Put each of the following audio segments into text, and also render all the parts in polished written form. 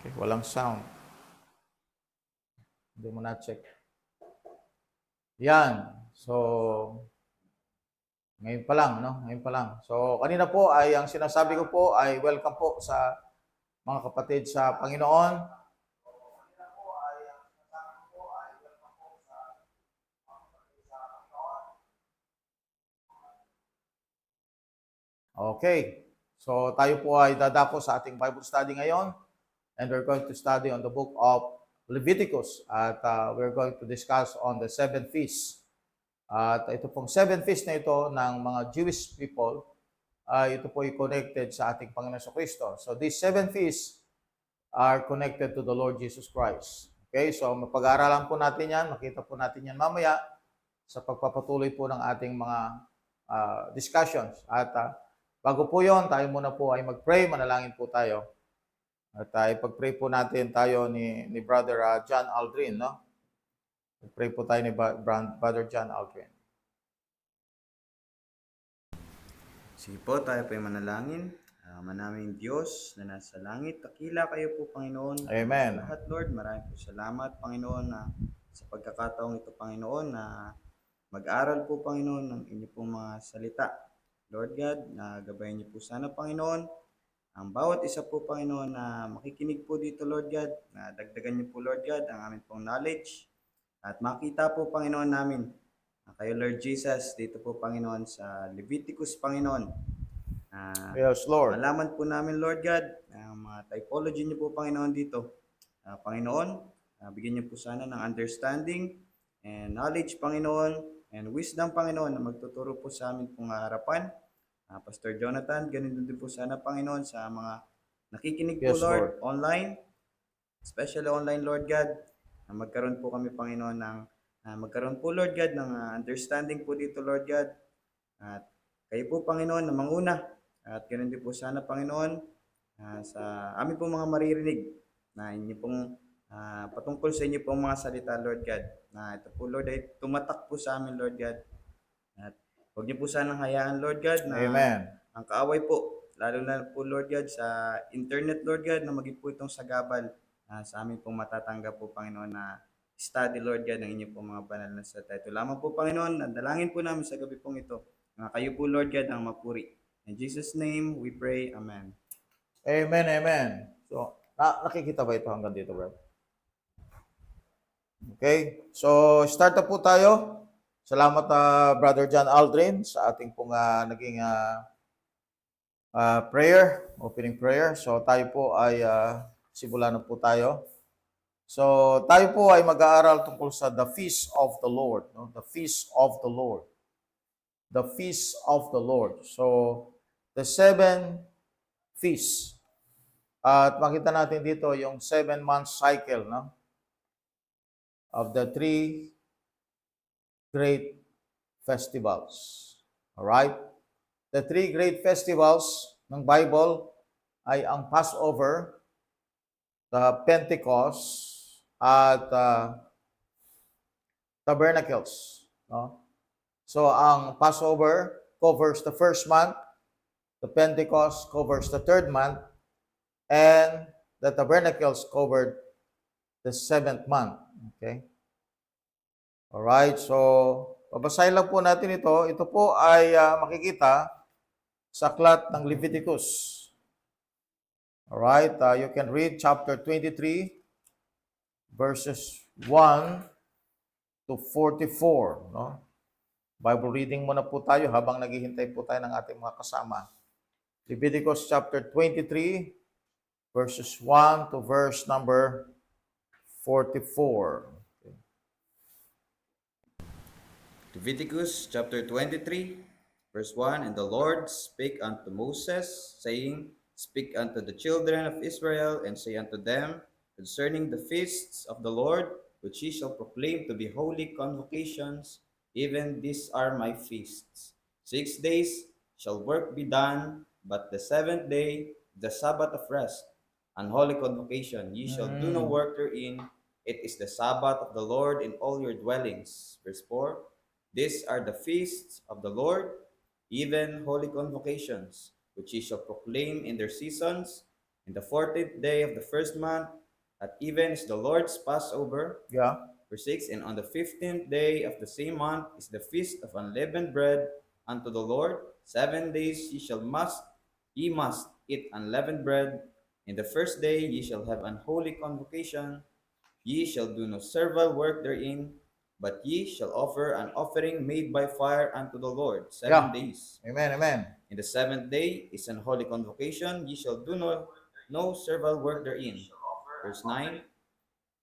Okay, walang sound. Hindi mo na-check. Yan. So, ngayon pa lang, no? Ngayon pa lang. So, kanina po ay ang sinasabi ko po ay welcome po sa mga kapatid sa Panginoon. Okay. So, tayo po ay dadako sa ating Bible study ngayon. And we're going to study on the book of Leviticus. At we're going to discuss on the 7 feasts. At ito pong 7 feasts na ito ng mga Jewish people, ito po ay connected sa ating Panginoon Kristo. So these 7 feasts are connected to the Lord Jesus Christ. Okay, so mapag-aaralan po natin yan, makita po natin yan mamaya sa pagpapatuloy po ng ating mga discussions. At bago po yon, tayo muna po ay mag-pray, manalangin po tayo. At ipag-pray po natin tayo ni Brother John Aldrin, no? Pray po tayo ni Brother John Aldrin. Sige po, tayo po ay manalangin. Manaming Diyos na nasa langit, takila kayo po, Panginoon. Amen. Sa lahat, Lord, maraming po salamat, Panginoon, na sa pagkakataong ito, Panginoon, na mag-aral po, Panginoon, ng inyo pong mga salita. Lord God, na gabayan niyo po sana, Panginoon, ang bawat isa po, Panginoon, na makikinig po dito, Lord God, na dagdagan niyo po, Lord God, ang aming pong knowledge. At makita po, Panginoon namin, kayo, Lord Jesus, dito po, Panginoon, sa Leviticus, Panginoon. Yes, Lord. Malaman po namin, Lord God, ang mga typology niyo po, Panginoon, dito. Panginoon, bigyan niyo po sana ng understanding and knowledge, Panginoon, and wisdom, Panginoon, na magtuturo po sa amin pong harapan. Pastor Jonathan, ganun din po sana, Panginoon, sa mga nakikinig po, Yes, Lord, Lord. online, especially online, Lord God, na magkaroon po kami, Panginoon, magkaroon po, Lord God, ng understanding po dito, Lord God. At kayo po, Panginoon, na manguna. At ganoon din po sana, Panginoon, sa amin pong mga maririnig na inyo pong patungkol sa inyo pong mga salita, Lord God. Na ito po, Lord, ay tumatak po sa amin, Lord God. At huwag niyo po sanang hayaan, Lord God, na Amen. ang kaaway po, lalo na po, Lord God, sa internet, Lord God, na maging po itong sagabal sa amin pong matatanggap po, Panginoon, na study, Lord God, ng inyo pong mga banal na salita. Ito lamang po, Panginoon, dalangin po namin sa gabi pong ito. Kayo po, Lord God, ang mapuri. In Jesus' name, we pray. Amen. Amen, amen. So, nakikita ba ito hanggang dito, bro? Okay. So, start na po tayo. Salamat Brother John Aldrin sa ating pong naging prayer, opening prayer. So, tayo po ay simulan na po tayo. So, tayo po ay mag-aaral tungkol sa the feast of the Lord, no? The feast of the Lord. The feast of the Lord. So, the 7 feasts. At makita natin dito yung 7-month cycle, no? Of the 3 great festivals. All right? The 3 great festivals ng Bible ay ang Passover, the Pentecost, at Tabernacles. No? So, ang Passover covers the first month, the Pentecost covers the third month, and the Tabernacles covered the 7th month. Okay? Alright, so babasahin lang po natin ito. Ito po ay makikita sa aklat ng Leviticus. Alright, you can read chapter 23, verses 1 to 44. No? Bible reading muna po tayo habang naghihintay po tayo ng ating mga kasama. Leviticus chapter 23, verses 1 to verse number 44. Leviticus chapter 23, verse 1. And the Lord spake unto Moses, saying, Speak unto the children of Israel, and say unto them, concerning the feasts of the Lord, which ye shall proclaim to be holy convocations, even these are my feasts. 6 days shall work be done, but the 7th day, the Sabbath of rest, an holy convocation. Ye shall do no work therein. It is the Sabbath of the Lord in all your dwellings. Verse 4. These are the feasts of the Lord, even holy convocations, which ye shall proclaim in their seasons, In the 14th day of the first month, at even is the Lord's Passover. Yeah. Verse 6, and on the 15th day of the same month is the feast of unleavened bread unto the Lord. 7 days ye must eat unleavened bread. In the first day ye shall have an holy convocation. Ye shall do no servile work therein, but ye shall offer an offering made by fire unto the Lord. Seven Yeah. days. Amen. Amen. In the seventh day is an holy convocation. Ye shall do no servile work therein. Verse 9,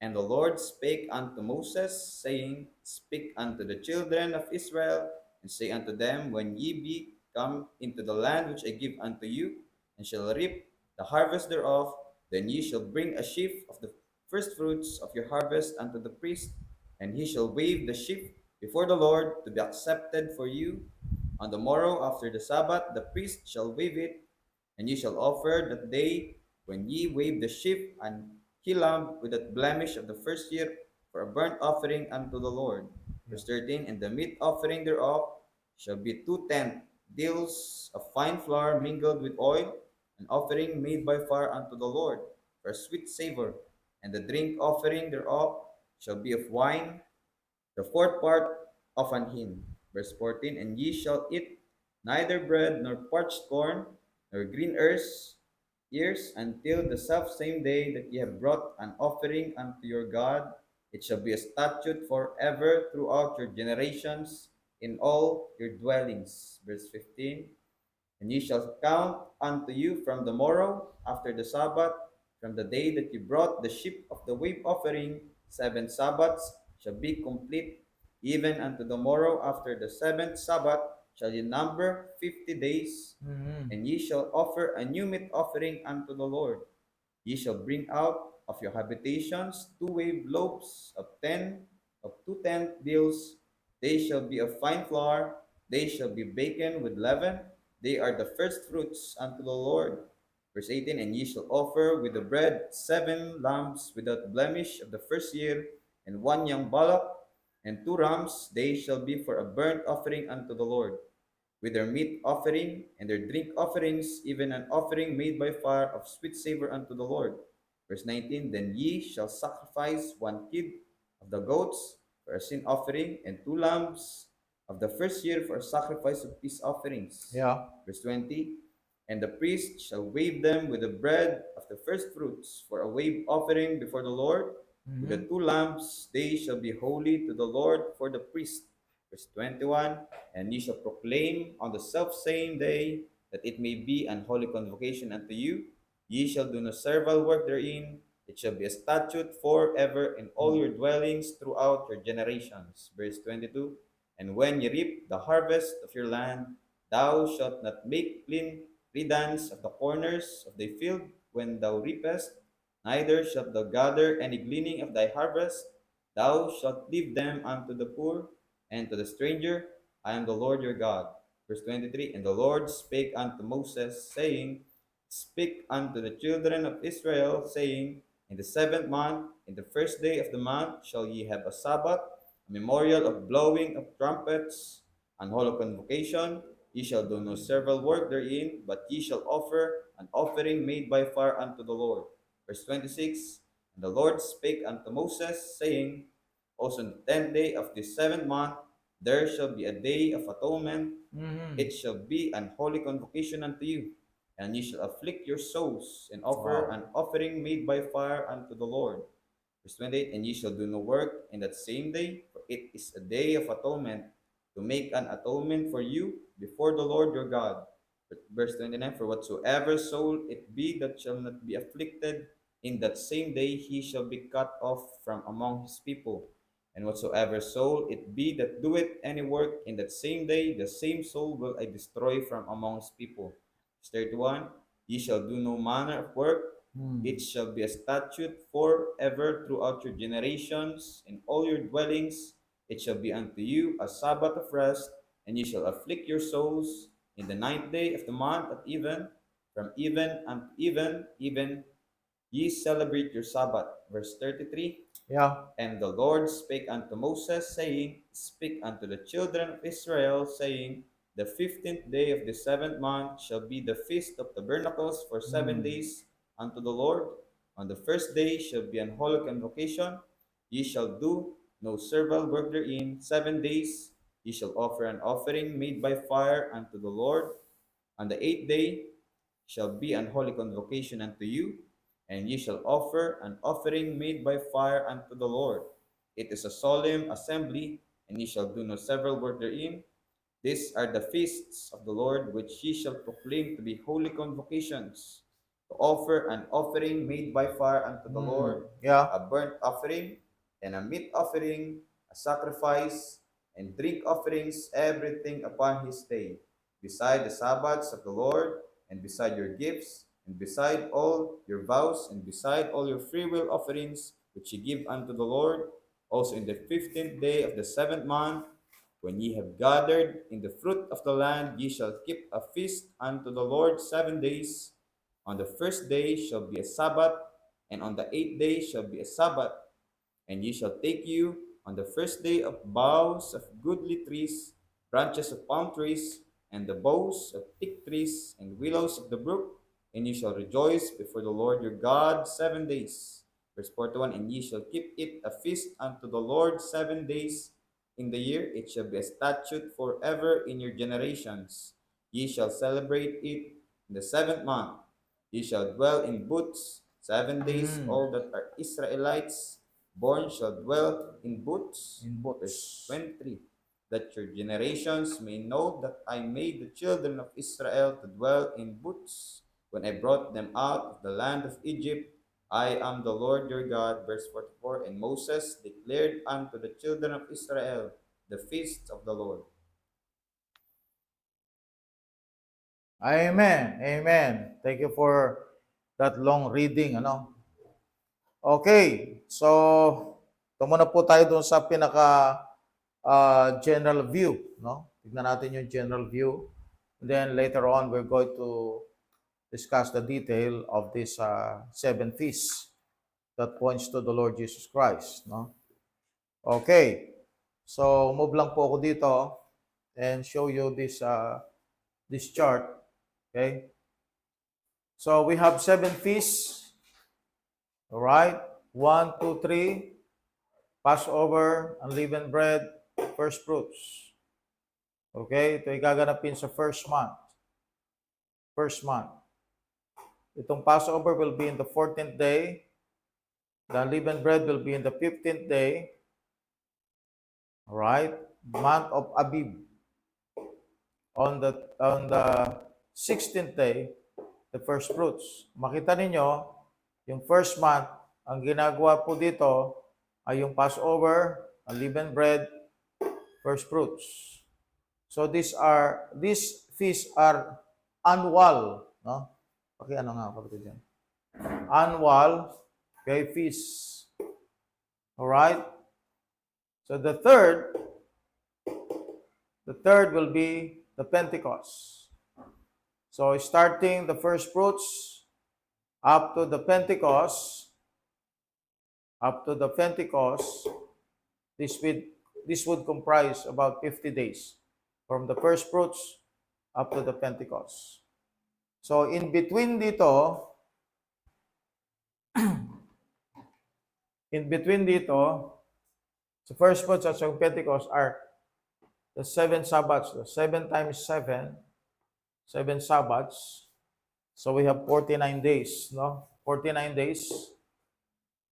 and the Lord spake unto Moses, saying, Speak unto the children of Israel, and say unto them, When ye be come into the land which I give unto you, and shall reap the harvest thereof, then ye shall bring a sheaf of the first fruits of your harvest unto the priest, and he shall wave the sheaf before the Lord to be accepted for you. On the morrow after the Sabbath, the priest shall wave it, and ye shall offer that day when ye wave the sheaf an he lamb without blemish of the first year for a burnt offering unto the Lord. Verse 13, and the meat offering thereof shall be 2 deals of fine flour mingled with oil, an offering made by fire unto the Lord for a sweet savor. And the drink offering thereof shall be of wine, the fourth part of an hin. Verse 14, and ye shall eat neither bread nor parched corn, nor green ears, until the self same day that ye have brought an offering unto your God. It shall be a statute forever throughout your generations in all your dwellings. Verse 15, and ye shall count unto you from the morrow after the Sabbath, from the day that you brought the sheep of the wave offering, 7 Sabbaths shall be complete. Even unto the morrow after the seventh Sabbath shall ye number 50 days, Mhm. and ye shall offer a new meat offering unto the Lord. Ye shall bring out of your habitations 2 wave loaves of 2 deals. They shall be of fine flour. They shall be baken with leaven. They are the first fruits unto the Lord. Verse 18, and ye shall offer with the bread 7 lambs without blemish of the first year, and 1 young bullock, and 2 rams. They shall be for a burnt offering unto the Lord with their meat offering and their drink offerings, even an offering made by fire of sweet savor unto the Lord. Verse 19, then ye shall sacrifice 1 kid of the goats for a sin offering, and 2 lambs of the first year for a sacrifice of peace offerings. Yeah. Verse 20, and the priest shall wave them with the bread of the first fruits for a wave offering before the Lord. With the Mhm. 2 lambs they shall be holy to the Lord for the priest. Verse 21, and ye shall proclaim on the selfsame day that it may be an holy convocation unto you. Ye shall do no servile work therein. It shall be a statute forever in all your dwellings throughout your generations. Verse 22, and when ye reap the harvest of your land, thou shalt not make clean riddance of the corners of thy field when thou reapest, neither shalt thou gather any gleaning of thy harvest. Thou shalt leave them unto the poor and to the stranger. I am the Lord your God. Verse 23, and the Lord spake unto Moses, saying, Speak unto the children of Israel, saying, in the seventh month, in the first day of the month, shall ye have a Sabbath, a memorial of blowing of trumpets, an holy convocation. Ye shall do no servile work therein, but ye shall offer an offering made by fire unto the Lord. Verse 26, and the Lord spake unto Moses, saying, also on the 10th day of this seventh month, there shall be a day of atonement. Mhm. It shall be an holy convocation unto you, and ye shall afflict your souls, and offer Wow. an offering made by fire unto the Lord. Verse 28, and ye shall do no work in that same day, for it is a day of atonement, to make an atonement for you before the Lord your God. Verse 29, for whatsoever soul it be that shall not be afflicted in that same day, he shall be cut off from among his people. And whatsoever soul it be that doeth any work in that same day, the same soul will I destroy from among his people. Verse 31, ye shall do no manner of work. It Mm. shall be a statute forever throughout your generations. In all your dwellings it shall be unto you a Sabbath of rest, and ye shall afflict your souls in the 9th day of the month at even, from even unto even ye celebrate your Sabbath. Verse 33, Yeah. and the Lord spake unto Moses, saying, Speak unto the children of Israel, saying, the 15th day of the seventh month shall be the feast of tabernacles for seven Mm. days unto the Lord. On the first day shall be an holy convocation. Ye shall do no servile work therein. 7 days ye shall offer an offering made by fire unto the Lord. On the 8th day shall be an holy convocation unto you, and ye shall offer an offering made by fire unto the Lord. It is a solemn assembly, and ye shall do no several work therein. These are the feasts of the Lord, which ye shall proclaim to be holy convocations, to offer an offering made by fire unto the Lord, Yeah. a burnt offering, and a meat offering, a sacrifice, and drink offerings, everything upon his day, beside the Sabbaths of the Lord, and beside your gifts, and beside all your vows, and beside all your freewill offerings, which ye give unto the Lord. Also in the 15th day of the 7th month, when ye have gathered in the fruit of the land, ye shall keep a feast unto the Lord 7 days. On the first day shall be a Sabbath, and on the 8th day shall be a Sabbath. And ye shall take you on the first day of boughs of goodly trees, branches of palm trees, and the boughs of thick trees, and willows of the brook, and ye shall rejoice before the Lord your God 7 days. Verse 41, and ye shall keep it a feast unto the Lord 7 days in the year. It shall be a statute forever in your generations. Ye shall celebrate it in the 7th month. Ye shall dwell in booths 7 days. All that are Israelites born shall dwell in booths. In Verse booths. 23. That your generations may know that I made the children of Israel to dwell in booths when I brought them out of the land of Egypt. I am the Lord your God. Verse 44. And Moses declared unto the children of Israel the feasts of the Lord. Amen. Amen. Thank you for that long reading, ano? Okay. So, tuma na po tayo doon sa pinaka general view, no? Tignan natin yung general view. And then later on, we're going to discuss the detail of this seven feasts that points to the Lord Jesus Christ, no? Okay. So, move lang po ako dito and show you this chart, okay? So, we have seven feasts. All right? 1, 2, 3, Passover, unleavened bread, first fruits. Okay? Ito ay gaganapin sa first month. First month. Itong Passover will be in the 14th day. The unleavened bread will be in the 15th day. All right? Month of Abib. On the 16th day, the first fruits. Makita ninyo, yung first month, ang ginagawa po dito ay yung Passover, unleavened bread, first fruits. So these feasts are annual, no? Ano nga ako dito diyan? Annual, okay, feasts. All right? So the third will be the Pentecost. So starting the first fruits up to the Pentecost, this would comprise about 50 days from the first fruits up to the Pentecost. So in between dito, the first fruits at sa Pentecost are the 7 Sabbaths, the 7 times 7, 7 Sabbaths. So we have 49 days, no? 49 days,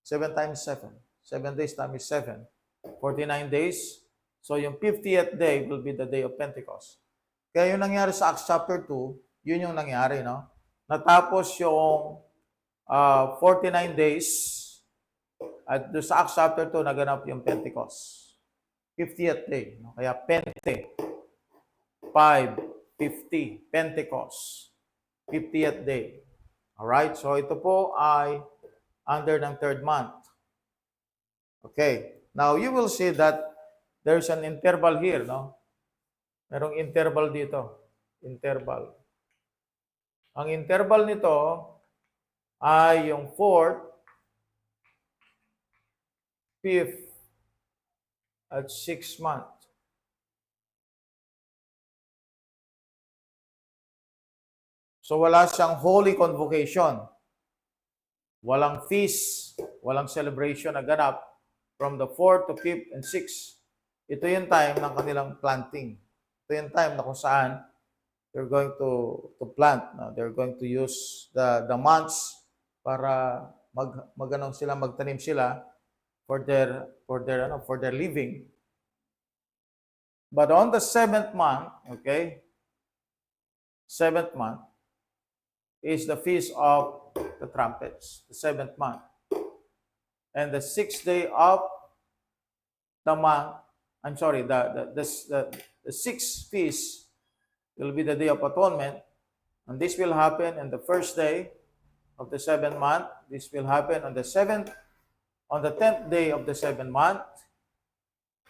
7 times 7. 7 days times 7. 49 days. So yung 50th day will be the day of Pentecost. Kaya yung nangyari sa Acts chapter 2, yun yung nangyari, no? Natapos yung 49 days at doon sa Acts chapter 2, naganap yung Pentecost. 50th day. No? Kaya Pente, 5:50, Pentecost, 50th day. Alright, so ito po ay under ng third month. Okay, now you will see that there's an interval here, no? Merong interval dito. Interval. Ang interval nito ay yung 4th, 5th, at 6th month. So wala siyang holy convocation. walang feast, walang celebration na ganap from the 4th to 5th and 6th. Ito yung time ng kanilang planting. Ito yung time na kung saan they're going to plant. No? They're going to use the months para magtanim sila for their living. But on the 7th month, okay, 7th month is the feast of the trumpets, the 7th month. And the 6th day of the month, the 6th feast will be the Day of Atonement. And this will happen on the first day of the 7th month. This will happen on the 10th day of the 7th month.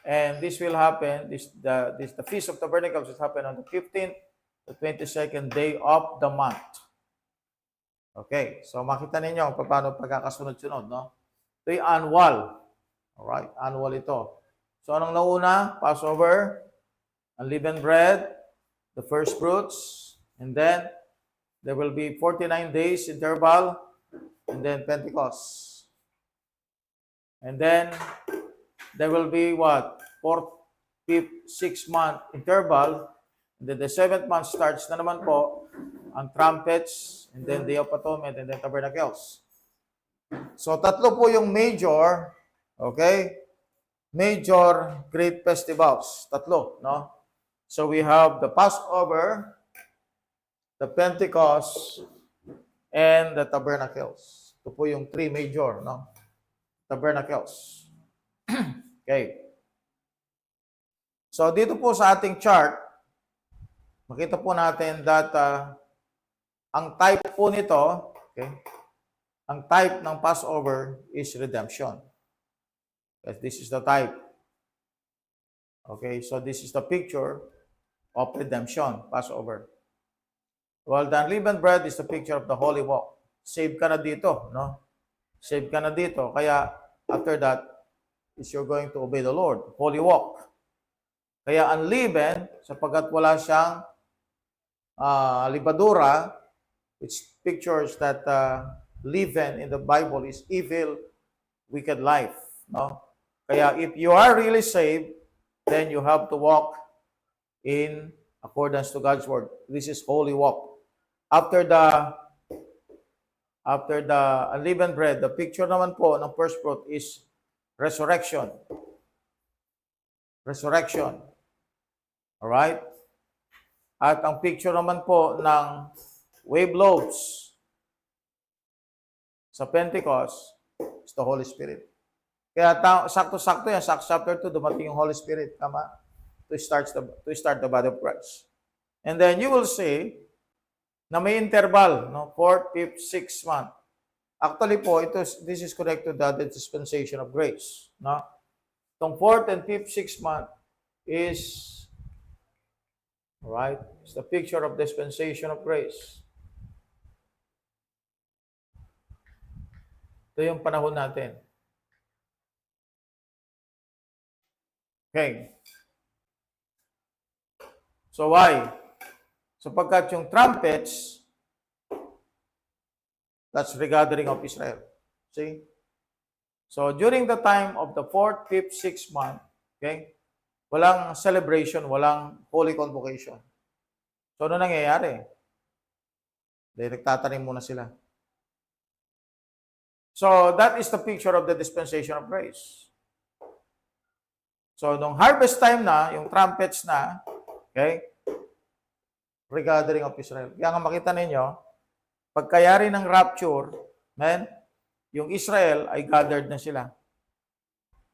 And this will happen, the Feast of Tabernacles will happen on the 15th, the 22nd day of the month. Okay, so makita ninyo paano pagkakasunod-sunod, no? Ito'y annual. Alright, annual ito. So anong nauna? Passover, unleavened bread, the first fruits, and then there will be 49 days interval, and then Pentecost. And then there will be what? 4th, 5th, 6th month interval. And then the 7th month starts na naman po ang trumpets, and then Day of Atonement, and then Tabernacles. So tatlo po yung major, okay? Major great festivals. Tatlo, no? So we have the Passover, the Pentecost, and the Tabernacles. Ito po yung three major, no? Tabernacles. Okay. So dito po sa ating chart, makita po natin that ang type po nito, okay, ang type ng Passover is redemption. Because this is the type. Okay, so this is the picture of redemption, Passover. Well, the unleavened bread is the picture of the holy walk. Save ka na dito, no? Save ka na dito. Kaya after that, is you're going to obey the Lord. Holy walk. Kaya unleavened, sapagkat wala siyang libadura, which pictures that leaven in the Bible is evil, wicked life. No? Kaya if you are really saved, then you have to walk in accordance to God's word. This is holy walk. After the unleavened bread, the picture naman po ng first fruit is resurrection. Resurrection. Alright? At ang picture naman po ng wave loaves sa Pentecost is the Holy Spirit. Kaya sakto-sakto yan, sa chapter 2, dumating yung Holy Spirit, tama? To start the body of Christ. And then you will see na may interval, no? 4th, 5th, 6th month. Actually po, this is connected to the dispensation of grace. No? Itong 4th and 5th, 6th month is, right, it's the picture of dispensation of grace. Ito yung panahon natin. Okay. So why? Sapagkat yung trumpets, that's regathering of Israel. See? So during the time of the 4th, 5th, 6th month, okay, walang celebration, walang holy convocation. So ano nangyayari? Nagtatanim muna sila. So that is the picture of the dispensation of grace. So nung harvest time na, yung trumpets na, okay, regathering of Israel. Kaya nga makita ninyo, pagkayari ng rapture, man, yung Israel ay gathered na sila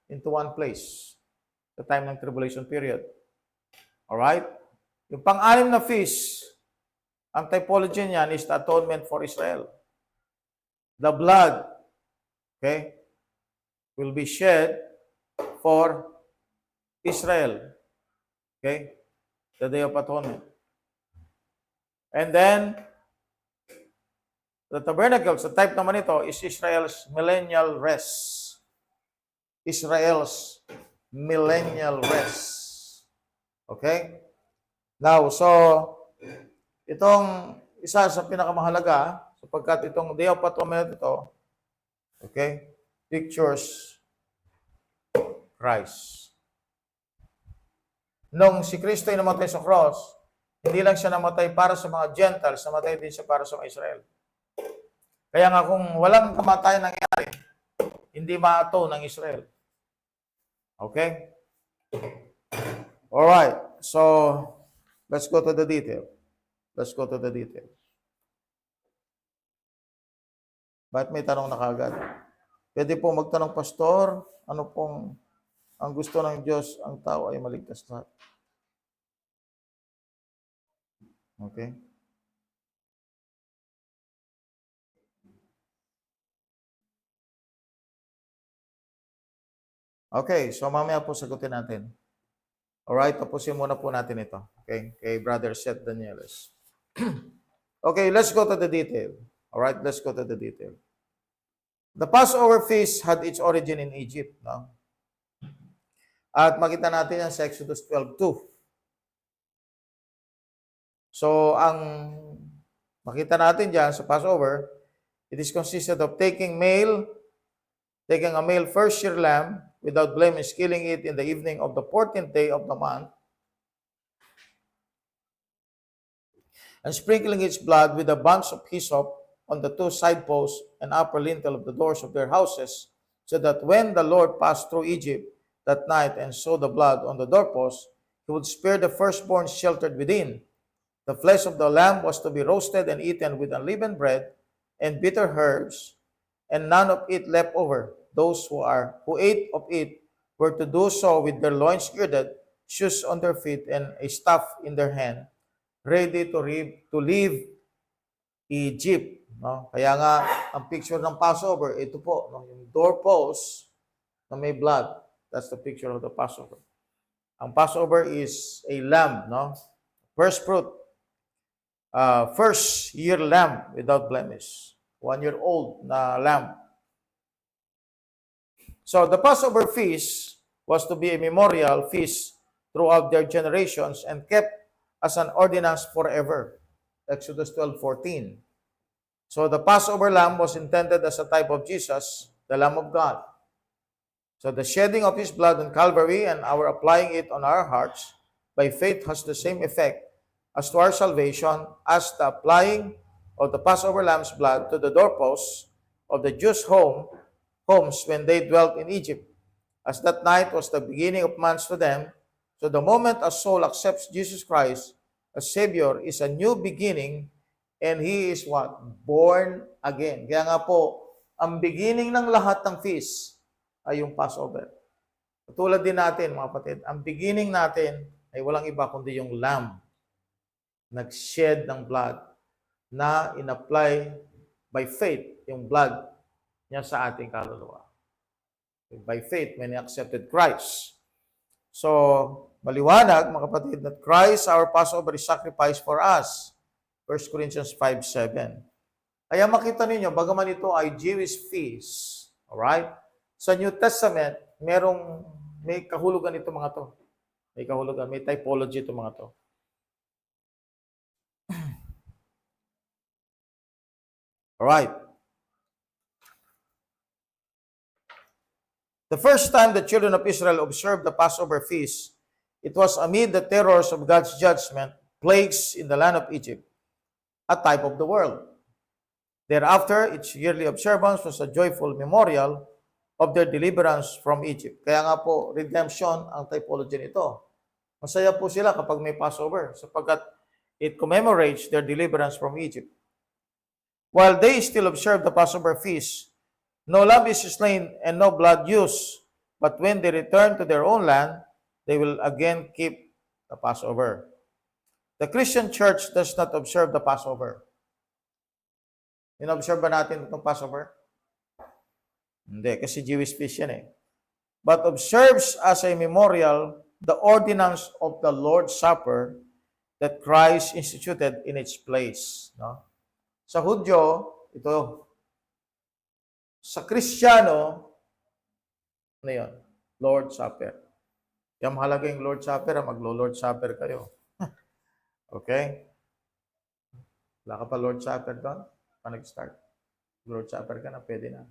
into one place. The time ng tribulation period. Alright? Yung pang-anim na feast, ang typology niyan is the atonement for Israel. The blood, okay, will be shed for Israel. Okay? The Day of Atonement. And then, the tabernacles, the type naman ito is Israel's millennial rest. Israel's millennial rest. Okay? Now, so, itong isa sa pinakamahalaga, sapagkat itong Day of Atonement ito, Okay? Pictures Christ. Nung si Kristo ay namatay sa cross, hindi lang siya namatay para sa mga Gentiles, namatay din siya para sa mga Israel. Kaya nga kung walang kamatayan nangyari, hindi maato ng Israel. Okay? Alright. So, let's go to the detail. Let's go to the detail. Bakit may tanong na kagad? Pwede po magtanong, Pastor, ano pong ang gusto ng Diyos, ang tao ay maligtas lahat. Okay? Okay, so mamaya po sagutin natin. Alright, tapusin muna po natin ito. Okay, kay Brother Seth Danieles. Okay, let's go to the detail. Alright, let's go to the detail. The Passover feast had its origin in Egypt. No? At makita natin yan sa Exodus 12:2. So, ang makita natin dyan sa Passover, it is consisted of taking a male first-year lamb without blemish, killing it in the evening of the 14th day of the month, and sprinkling its blood with a bunch of hyssop on the two side posts and upper lintel of the doors of their houses, so that when the Lord passed through Egypt that night and saw the blood on the doorposts, he would spare the firstborn sheltered within. The flesh of the lamb was to be roasted and eaten with unleavened bread and bitter herbs, and none of it left over. Those who ate of it were to do so with their loins girded, shoes on their feet, and a staff in their hand, ready to leave Egypt. No? Kaya nga, ang picture ng Passover, ito po, no? Yung doorpost na may blood. That's the picture of the Passover. Ang Passover is a lamb, no? First fruit. First year lamb without blemish. 1-year-old na lamb. So the Passover feast was to be a memorial feast throughout their generations and kept as an ordinance forever. Exodus 12:14. So the Passover lamb was intended as a type of Jesus, the Lamb of God. So the shedding of his blood on Calvary and our applying it on our hearts by faith has the same effect as to our salvation as the applying of the Passover lamb's blood to the doorposts of the Jews' homes when they dwelt in Egypt. As that night was the beginning of months to them, so the moment a soul accepts Jesus Christ as Savior is a new beginning, and he is what? Born again. Kaya nga po, ang beginning ng lahat ng feast ay yung Passover. Tulad din natin, mga kapatid, ang beginning natin ay walang iba kundi yung lamb. Nag-shed ng blood na in-apply by faith yung blood niya sa ating kaluluwa. By faith, when he accepted Christ. So, maliwanag, mga kapatid, that Christ, our Passover, is sacrificed for us. 1 Corinthians 5:7. Kaya makita ninyo, bagaman ito ay Jewish feast, alright? Sa New Testament, may kahulugan ito mga to. May kahulugan, may typology ito mga to. Alright. The first time the children of Israel observed the Passover feast, it was amid the terrors of God's judgment, plagues in the land of Egypt, a type of the world. Thereafter, its yearly observance was a joyful memorial of their deliverance from Egypt. Kaya nga po, redemption ang typology nito. Masaya po sila kapag may Passover sapagkat it commemorates their deliverance from Egypt. While they still observe the Passover feast, no lamb is slain and no blood used. But when they return to their own land, they will again keep the Passover. The Christian church does not observe the Passover. In-observe ba natin itong Passover? Hindi, kasi Jewish feast yan eh. But observes as a memorial the ordinance of the Lord's Supper that Christ instituted in its place. No? Sa Hudyo, ito. Sa Kristiyano, ano yun? Lord's Supper. Kaya mahalaga yung Lord's Supper, maglo-Lord's Supper kayo. Okay? Wala ka pa Lord's Supper doon? Pa nag-start. Lord's Supper ka na, pwede na.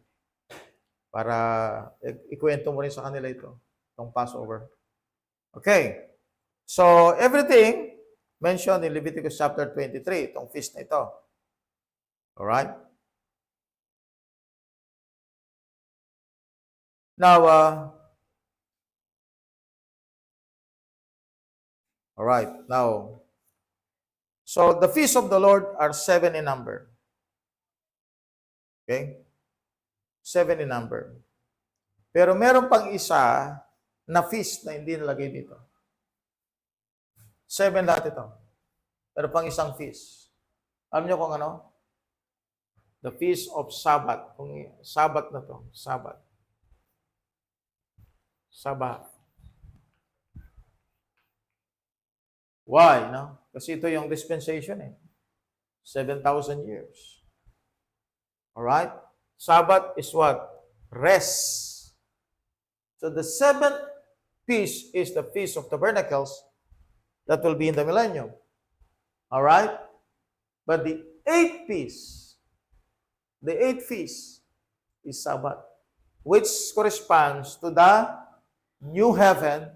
Para ikwento mo rin sa kanila itong Passover. Okay. So, everything mentioned in Leviticus chapter 23, itong feast na ito. Alright? Now, alright, now, so the feasts of the Lord are 7 in number. Okay? 7 in number. Pero meron pang isa na feast na hindi nalagay dito. 7 lahat ito. Pero pang isang feast. Alam niyo kung ano? The feast of Sabbath. Kung Sabbath na to. Sabbath. Sabbath. Why? No? Kasi ito yung dispensation eh. 7,000 years. Alright? Sabbath is what? Rest. So the seventh feast is the Feast of Tabernacles that will be in the millennium. Alright? But the eighth feast is Sabbath, which corresponds to the new heaven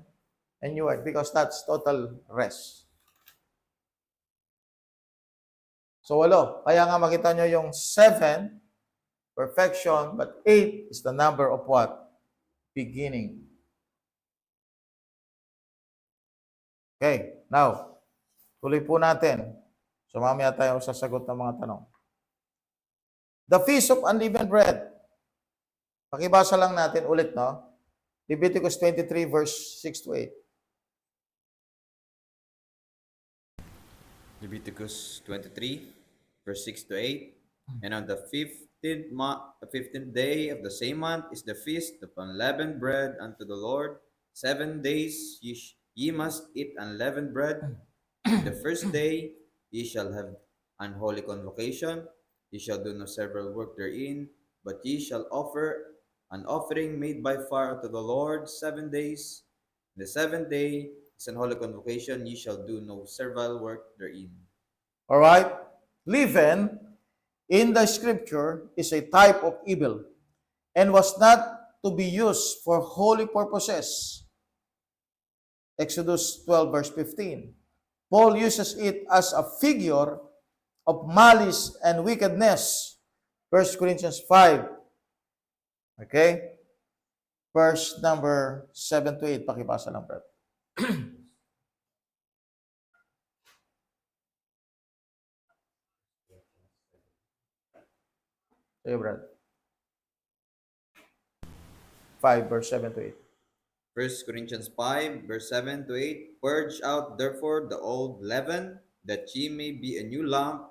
and new earth because that's total rest. So, 8. Kaya nga makita nyo yung 7, perfection, but 8 is the number of what? Beginning. Okay, now, tuloy po natin. So, mamaya tayo sasagot ng mga tanong. The Feast of Unleavened Bread. Pakibasa lang natin ulit, no? Leviticus 23, verse 6 to 8. Leviticus 23, verse 6 to 8. And on the 15th day of the same month is the feast of unleavened bread unto the Lord. 7 days ye must eat unleavened bread. The first day ye shall have an holy convocation. Ye shall do no several work therein, but ye shall offer an offering made by fire unto the Lord 7 days. The 7th day is an holy convocation. Ye shall do no servile work therein. All right? Leaven in the scripture is a type of evil and was not to be used for holy purposes. Exodus 12, verse 15. Paul uses it as a figure of malice and wickedness. 1 Corinthians 5. Okay? Verse number 7 to 8. Pakibasa lang, Brad. Sige, Brad. 5, verse 7 to 8. 1 Corinthians 5, verse 7 to 8. Purge out therefore the old leaven, that ye may be a new lump,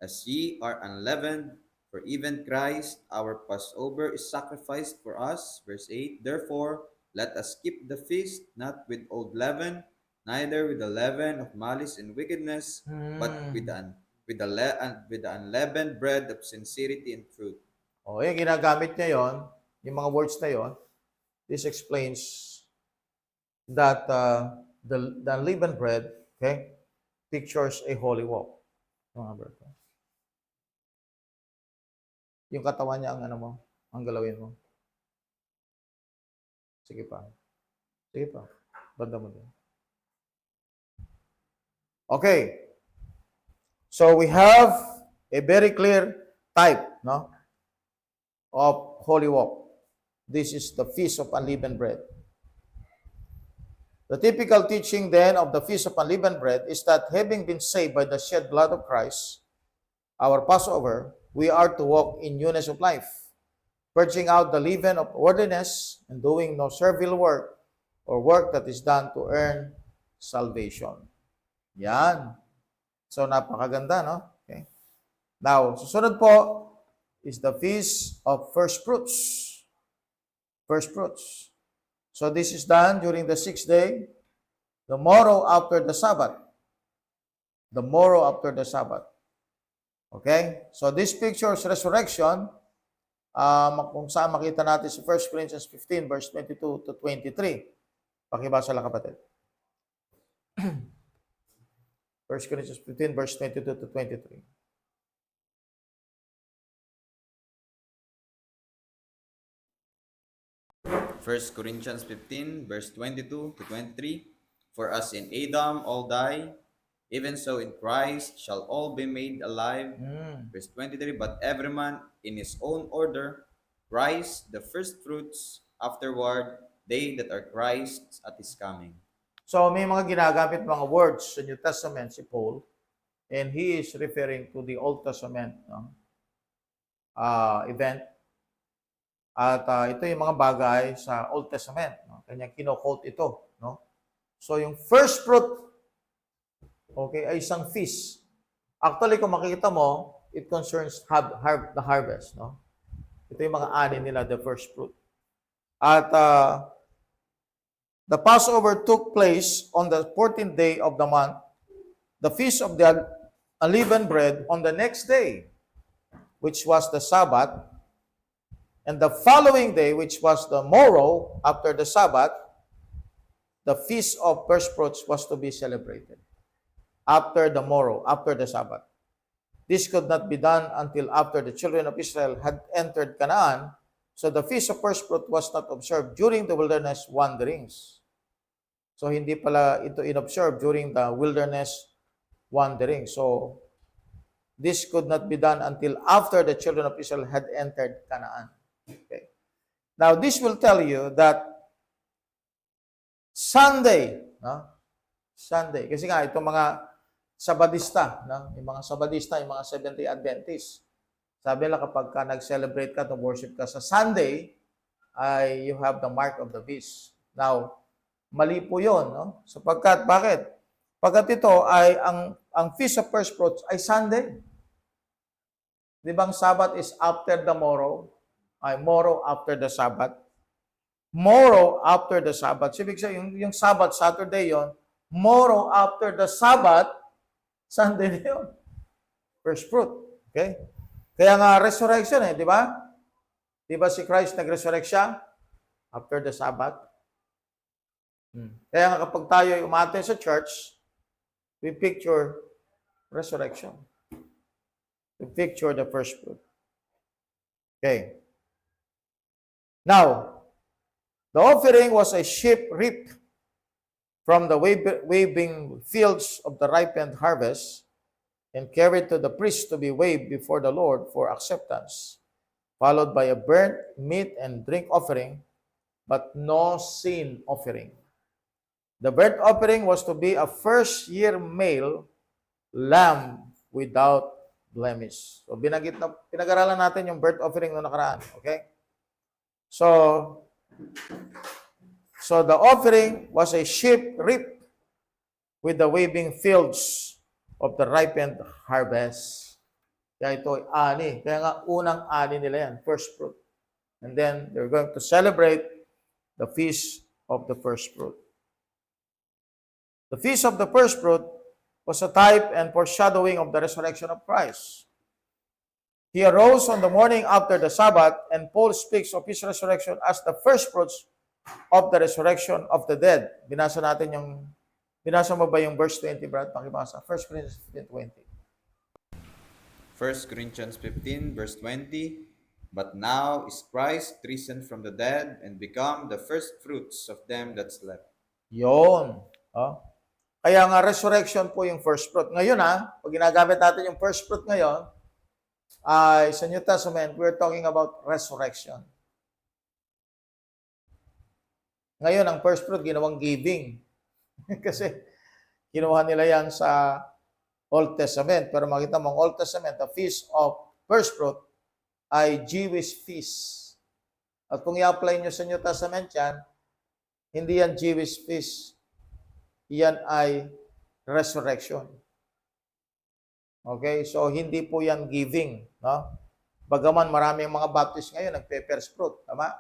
as ye are unleavened. For even Christ, our Passover, is sacrificed for us. Verse 8. Therefore, let us keep the feast, not with old leaven, neither with the leaven of malice and wickedness, but with the unleavened bread of sincerity and truth. O, yung ginagamit niya yon, yung mga words na yon, this explains that the unleavened bread, okay, pictures a holy walk. Yung katawan niya ang ano mo, ang galawin mo. Sige pa. Sige pa. Banda mo din. Okay. So we have a very clear type, no, of holy walk. This is the Feast of Unleavened Bread. The typical teaching then of the Feast of Unleavened Bread is that having been saved by the shed blood of Christ, our Passover, we are to walk in newness of life, purging out the leaven of worldliness and doing no servile work or work that is done to earn salvation. Yan. So, napakaganda, no? Okay. Now, susunod po is the Feast of First Fruits. First Fruits. So, this is done during the 6th day, the morrow after the Sabbath. The morrow after the Sabbath. Okay? So, this pictures resurrection, kung saan makita natin sa 1 Corinthians 15, verse 22 to 23. Pakibasa lang, kapatid. 1 Corinthians 15, verse 22 to 23. 1 Corinthians 15, verse 22 to 23. For as in Adam all die, even so in Christ shall all be made alive. Verse 23, but every man in his own order, Christ the first fruits, afterward they that are Christ's at his coming. So may mga ginagamit mga words sa New Testament si Paul, and he is referring to the Old Testament event. At ito yung mga bagay sa Old Testament. No? Kanyang kino-quote ito. No? So yung first fruit, okay, ay isang feast. Actually, kung makikita mo, it concerns the harvest. No? Ito yung mga ani nila, the first fruit. At the Passover took place on the 14th day of the month, the feast of the unleavened bread on the next day, which was the Sabbath, and the following day, which was the morrow after the Sabbath, the feast of first fruits was to be celebrated. After the morrow, after the Sabbath. This could not be done until after the children of Israel had entered Canaan, so the feast of first fruit was not observed during the wilderness wanderings. So hindi pala ito inobserve during the wilderness wandering. So this could not be done until after the children of Israel had entered Canaan. Okay. Now this will tell you that Sunday, no? Sunday, kasi nga itong mga Sabadista, no? Yung mga Sabadista, yung mga Seventh-day Adventists, sabi nila kapag ka nag-celebrate ka, to worship ka sa Sunday, ay you have the mark of the beast. Now, mali po yun, no? Sapagkat, bakit? Pagkat ito ay, ang Feast of First Fruits ay Sunday. Di ba ang Sabbath is after the morrow? Ay, morrow after the Sabbath. Morrow after the Sabbath. So, ibig sabihin, yung Sabbath, Saturday yon, morrow after the Sabbath, Sunday na yun. First fruit. Okay? Kaya nga, resurrection di ba? Di ba si Christ nag-resurrect siya? After the Sabbath. Kaya nga kapag tayo ay umaten sa church, we picture resurrection. We picture the first fruit. Okay. Now, the offering was a sheep reaped from the waving fields of the ripened harvest and carried to the priest to be waved before the Lord for acceptance, followed by a burnt meat and drink offering, but no sin offering. The burnt offering was to be a first-year male lamb without blemish. So, pinag-aralan natin yung burnt offering noong nakaraan. Okay? So the offering was a sheep reaped with the waving fields of the ripened harvest. Kaya ito ay ani. Kaya nga unang ani nila yan, first fruit. And then they're going to celebrate the feast of the first fruit. The feast of the first fruit was a type and foreshadowing of the resurrection of Christ. He arose on the morning after the Sabbath, and Paul speaks of his resurrection as the first fruits of the resurrection of the dead. Binasa mo ba yung verse 20, Brad? Pakibasa. 1 Corinthians 15:20. 1 Corinthians 15, verse 20. But now is Christ risen from the dead and become the first fruits of them that slept. Yun. Kaya nga resurrection po yung first fruit. Ngayon pag ginagamit natin yung first fruit ngayon, ay sa New Testament, we're talking about resurrection. Ngayon, ang first fruit, ginawang giving. Kasi, kinuha nila yan sa Old Testament. Pero makita mo, ang Old Testament, the feast of first fruit, ay Jewish feast. At kung i-apply nyo sa New Testament yan, hindi yan Jewish feast. Yan ay resurrection. Okay? So, hindi po yan giving. No? Bagaman maraming mga Baptist ngayon, nagpe-first fruit. Tama?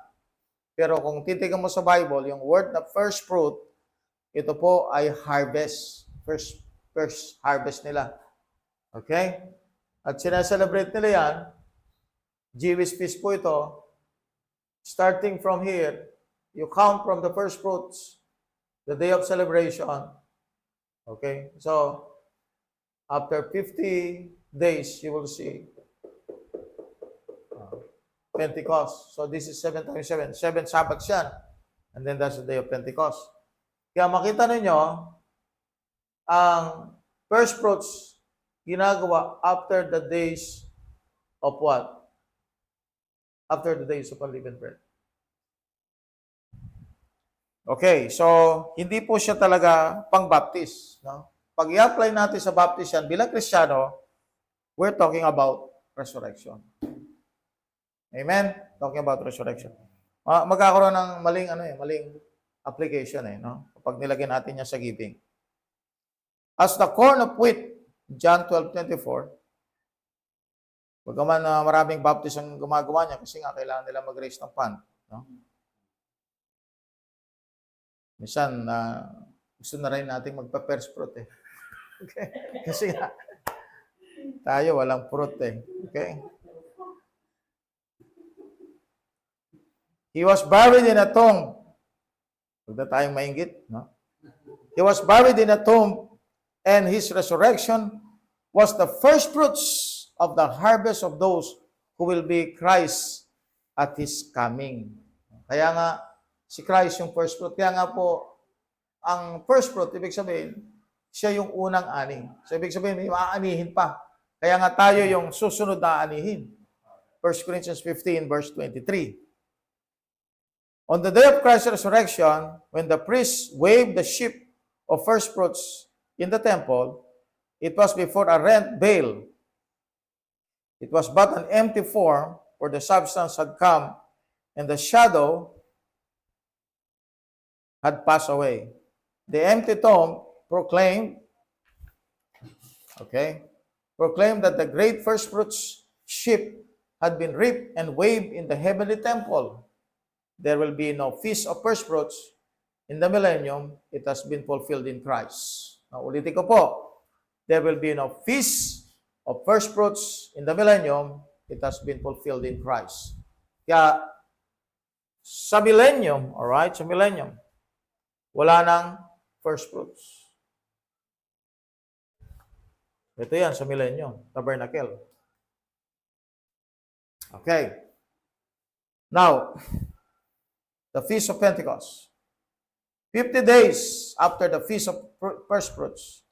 Pero kung titigan mo sa Bible, yung word na first fruit, ito po ay harvest. First harvest nila. Okay? At sinaselebrate nila yan, Jewish feast po ito, starting from here, you count from the first fruits, the day of celebration. Okay? So, after 50 days, you will see Pentecost. So this is 7 times 7. 7 Sabbaths yan. And then that's the day of Pentecost. Kaya makita ninyo, ang first fruits ginagawa after the days of what? After the days of unleavened bread. Okay, so hindi po siya talaga pang-baptist. No? Pag i-apply natin sa baptist yan, bilang Kristiyano, we're talking about resurrection. Amen? Talking about resurrection. Magkakaroon ng maling application no? Kapag nilagyan natin niya sa giving. As the corn of wheat, John 12:24, bagaman maraming baptist ang gumagawa niya kasi nga kailangan nila mag-raise ng fund. No? Minsan, gusto na rin natin magpa-first fruit Okay? Kasi nga, tayo walang fruit Okay? He was buried in a tomb. Huwag na tayong mainggit, no? He was buried in a tomb, and his resurrection was the first fruits of the harvest of those who will be Christ at His coming. Kaya nga, si Christ yung first fruit. Kaya nga po, ang first fruit, ibig sabihin, siya yung unang ani. So, ibig sabihin, may maaanihin pa. Kaya nga tayo yung susunod na anihin. 1 Corinthians 15, verse 23. On the day of Christ's resurrection, when the priests waved the sheaf of first fruits in the temple, it was before a rent veil. It was but an empty form, for the substance had come, and the shadow had passed away. The empty tomb proclaimed that the great first fruits sheaf had been reaped and waved in the heavenly temple. There will be no feast of first fruits in the millennium. It has been fulfilled in Christ. Now, ulitin ko po. There will be no feast of first fruits in the millennium. It has been fulfilled in Christ. Kaya, sa millennium, alright, sa millennium, wala nang first fruits. Ito yan sa millennium, tabernacle. Okay. Now, the Feast of Pentecost. 50 days after the Feast of First Fruits,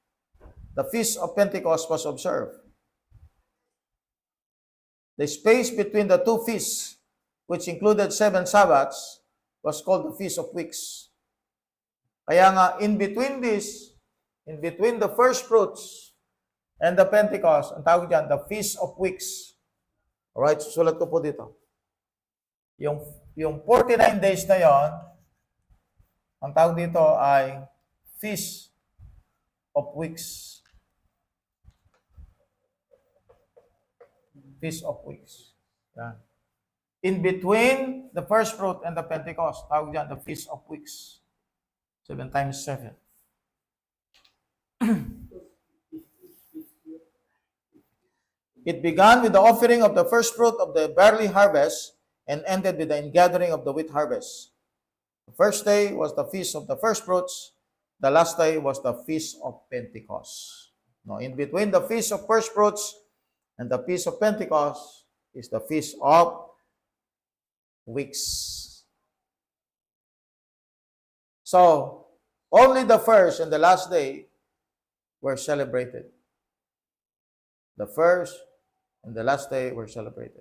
the Feast of Pentecost was observed. The space between the two feasts, which included 7 Sabbaths, was called the Feast of Weeks. Kaya nga, in between the First Fruits and the Pentecost, ang tawag dyan, the Feast of Weeks. Alright, susulat ko po dito. Yung 49 days na yon, ang tawag dito ay Feast of Weeks. Feast of Weeks. Yan. In between the first fruit and the Pentecost, tawag dyan the Feast of Weeks. 7 times 7. It began with the offering of the first fruit of the barley harvest and ended with the ingathering of the wheat harvest. The first day was the feast of the first fruits. The last day was the feast of Pentecost. Now, in between the feast of first fruits and the feast of Pentecost is the feast of weeks. So, only the first and the last day were celebrated. The first and the last day were celebrated.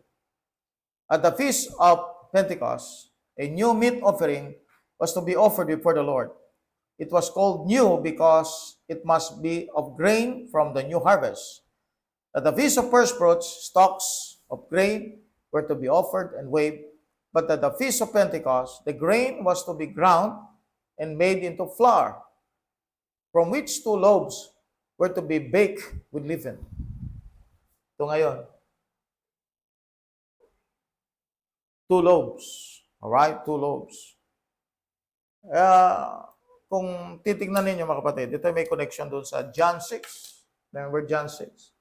At the feast of Pentecost, a new meat offering was to be offered before the Lord. It was called new because it must be of grain from the new harvest. At the feast of first fruits, stalks of grain were to be offered and waved, but at the feast of Pentecost, the grain was to be ground and made into flour, from which 2 loaves were to be baked with leaven. Ito ngayon. 2 loaves. Alright? 2 loaves. Kung titignan ninyo mga kapatid, ito may connection doon sa John 6. Remember John 6?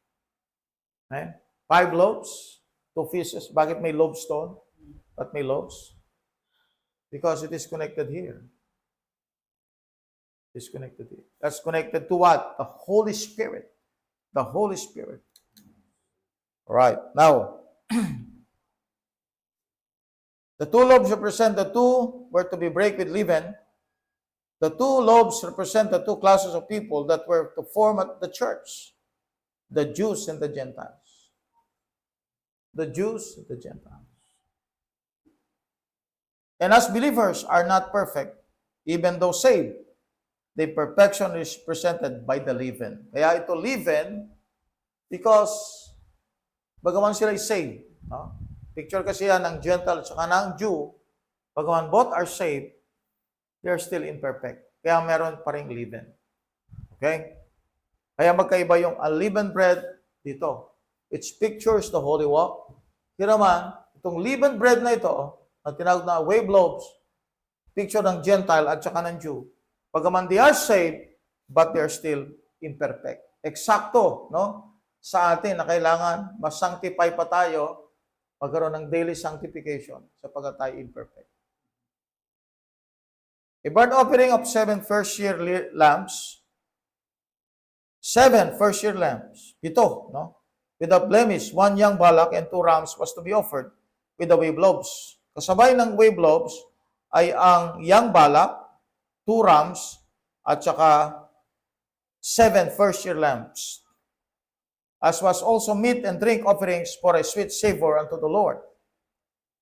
5 loaves, 2 fishes. Bakit may loaves doon? But may loaves? Because it is connected here. It is connected here. That's connected to what? The Holy Spirit. The Holy Spirit. Alright. Now, The two loaves represent the two were to be break with leaven. The two loaves represent the two classes of people that were to form at the church, the Jews and the Gentiles. The Jews and the Gentiles. And as believers are not perfect, even though saved, the perfection is presented by the leaven. Kaya ito leaven because bagaman sila saved, no? Picture kasi yan ng Gentile at saka ng Jew, bagaman both are saved, they are still imperfect. Kaya meron pa ring leaven. Okay? Kaya magkaiba yung unleavened bread dito. It pictures the holy walk. Here naman, itong leavened bread na ito, na tinawag na wave loaves, picture ng Gentile at saka ng Jew. Bagaman they are saved, but they are still imperfect. Eksakto, no? Sa atin na kailangan mas-sanctify pa tayo, magkaroon ng daily sanctification sapagkat tayo imperfect. A burnt offering of 7 first-year lambs, 7 first-year lambs, 7, no? Without blemish, 1 young bullock and 2 rams was to be offered with the wave loaves. Kasabay ng wave loaves ay ang young bullock, 2 rams, at saka 7 first-year lambs. As was also meat and drink offerings for a sweet savor unto the Lord.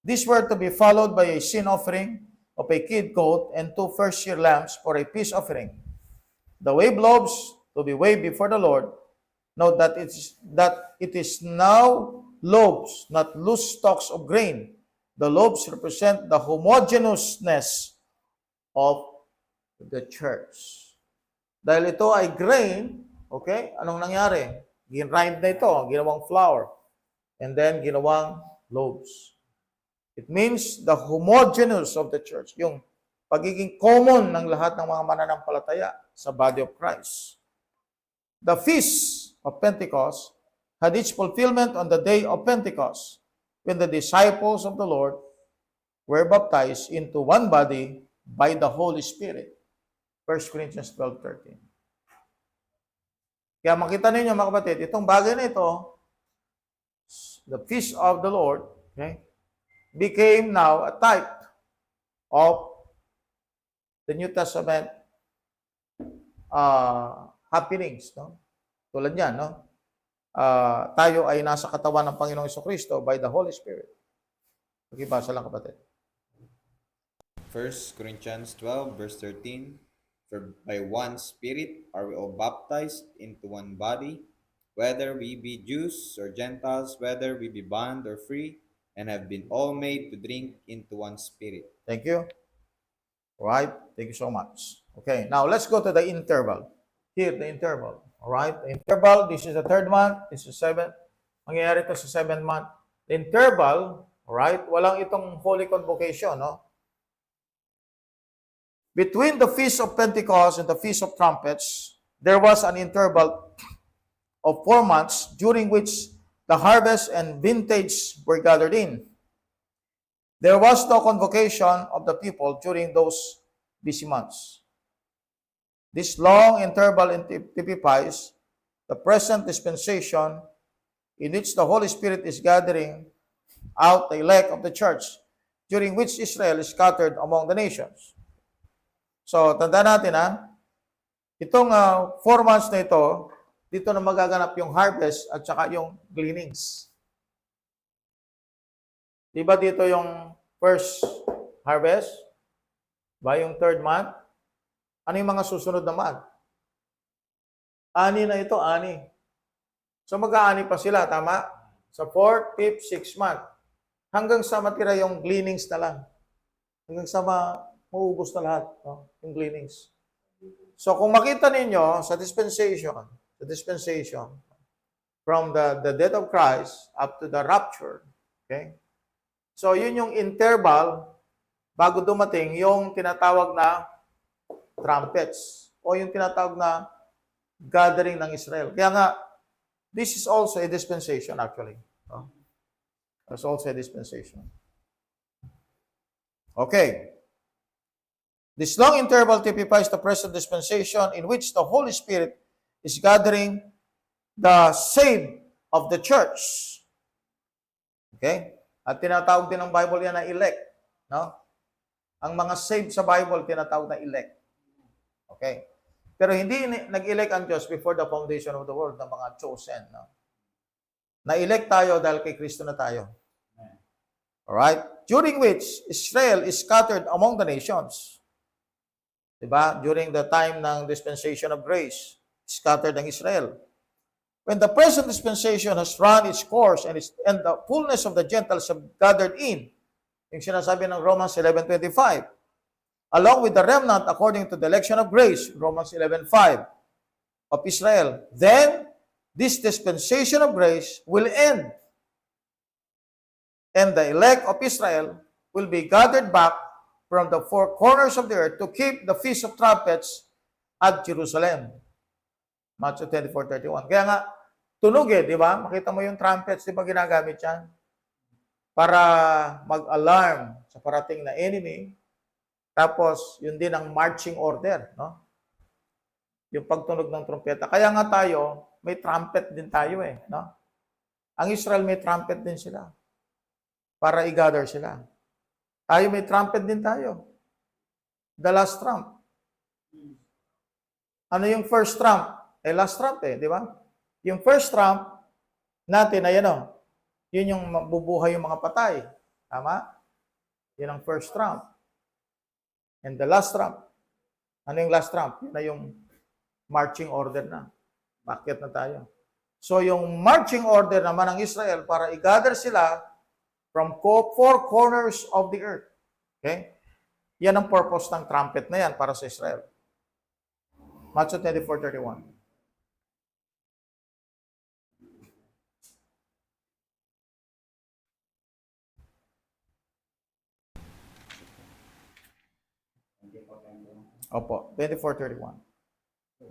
These were to be followed by a sin offering of a kid goat and 2 first-year lambs for a peace offering. The wave loaves to be waved before the Lord. Note that it is now loaves, not loose stalks of grain. The loaves represent the homogeneousness of the church. Dahil ito ay grain, okay, anong nangyari? Gin-rind na ito, ginawang flour, and then ginawang loaves. It means the homogeneous of the church, yung pagiging common ng lahat ng mga mananampalataya sa body of Christ. The feast of Pentecost had its fulfillment on the day of Pentecost, when the disciples of the Lord were baptized into one body by the Holy Spirit. 1 Corinthians 12:13. Kaya makita ninyo mga kapatid, itong bagay na ito, the feast of the Lord, okay, became now a type of the New Testament happenings. No? Tulad yan, no? Tayo ay nasa katawan ng Panginoong Jesucristo by the Holy Spirit. Pakibasa lang kapatid. 1 Corinthians 12, verse 13. For by one Spirit are we all baptized into one body, whether we be Jews or Gentiles, whether we be bond or free, and have been all made to drink into one Spirit. Thank you. All right. Thank you so much. Okay, now let's go to the interval. Here, the interval. All right, the interval, this is the 3rd month, this is 7th. Mangyayari ito sa 7th month. The interval, all right, walang itong Holy Convocation, no? Between the Feast of Pentecost and the Feast of Trumpets, there was an interval of 4 months during which the harvest and vintage were gathered in. There was no convocation of the people during those busy months. This long interval typifies the present dispensation in which the Holy Spirit is gathering out the elect of the church, during which Israel is scattered among the nations. So, tanda natin itong 4 months na ito, dito na magaganap yung harvest at saka yung gleanings. Diba dito yung first harvest? Ba yung 3rd month? Ano yung mga susunod na month? Ani na ito, ani. So mag-aani pa sila, tama? Sa 4th, 5th, 6th month. Hanggang sa matira yung gleanings na lang. Hanggang sa maubos na lahat, no? Yung gleanings. So kung makita ninyo sa dispensation, from the death of Christ up to the rapture, okay? So yun yung interval bago dumating yung tinatawag na trumpets o yung tinatawag na gathering ng Israel. Kaya nga, this is also a dispensation actually. No? It's also a dispensation. Okay. This long interval typifies the present dispensation in which the Holy Spirit is gathering the saved of the church. Okay? At tinatawag din ng Bible yan na elect. No? Ang mga saved sa Bible, tinatawag na elect. Okay? Pero hindi nag-elect ang Diyos before the foundation of the world ng mga chosen. No? Na-elect tayo dahil kay Kristo na tayo. Alright? During which Israel is scattered among the nations. Diba? During the time ng dispensation of grace, scattered ang Israel. When the present dispensation has run its course and the fullness of the Gentiles have gathered in, yung sinasabi ng Romans 11:25, along with the remnant according to the election of grace, Romans 11:5, of Israel, then this dispensation of grace will end, and the elect of Israel will be gathered back from the four corners of the earth to keep the Feast of Trumpets at Jerusalem. Matthew 24:31. Kaya nga, tunog di ba? Makita mo yung trumpets, di ba ginagamit yan? Para mag-alarm sa parating na enemy. Tapos, yun din ang marching order, no? Yung pagtunog ng trumpeta. Kaya nga tayo, may trumpet din tayo no? Ang Israel may trumpet din sila. Para i-gather sila. Tayo may trumpet din tayo. The last trump. Ano yung first trump? Last trump di ba? Yung first trump natin ay yun yung mabubuhay yung mga patay. Tama? Yun ang first trump. And the last trump. Ano yung last trump? Yun na yung marching order na. Bakit na tayo? So yung marching order naman ng Israel para i-gather sila from four corners of the earth. Okay? Yan ang purpose ng trumpet na yan para sa Israel. Matthew 24:31. Opo, 24:31.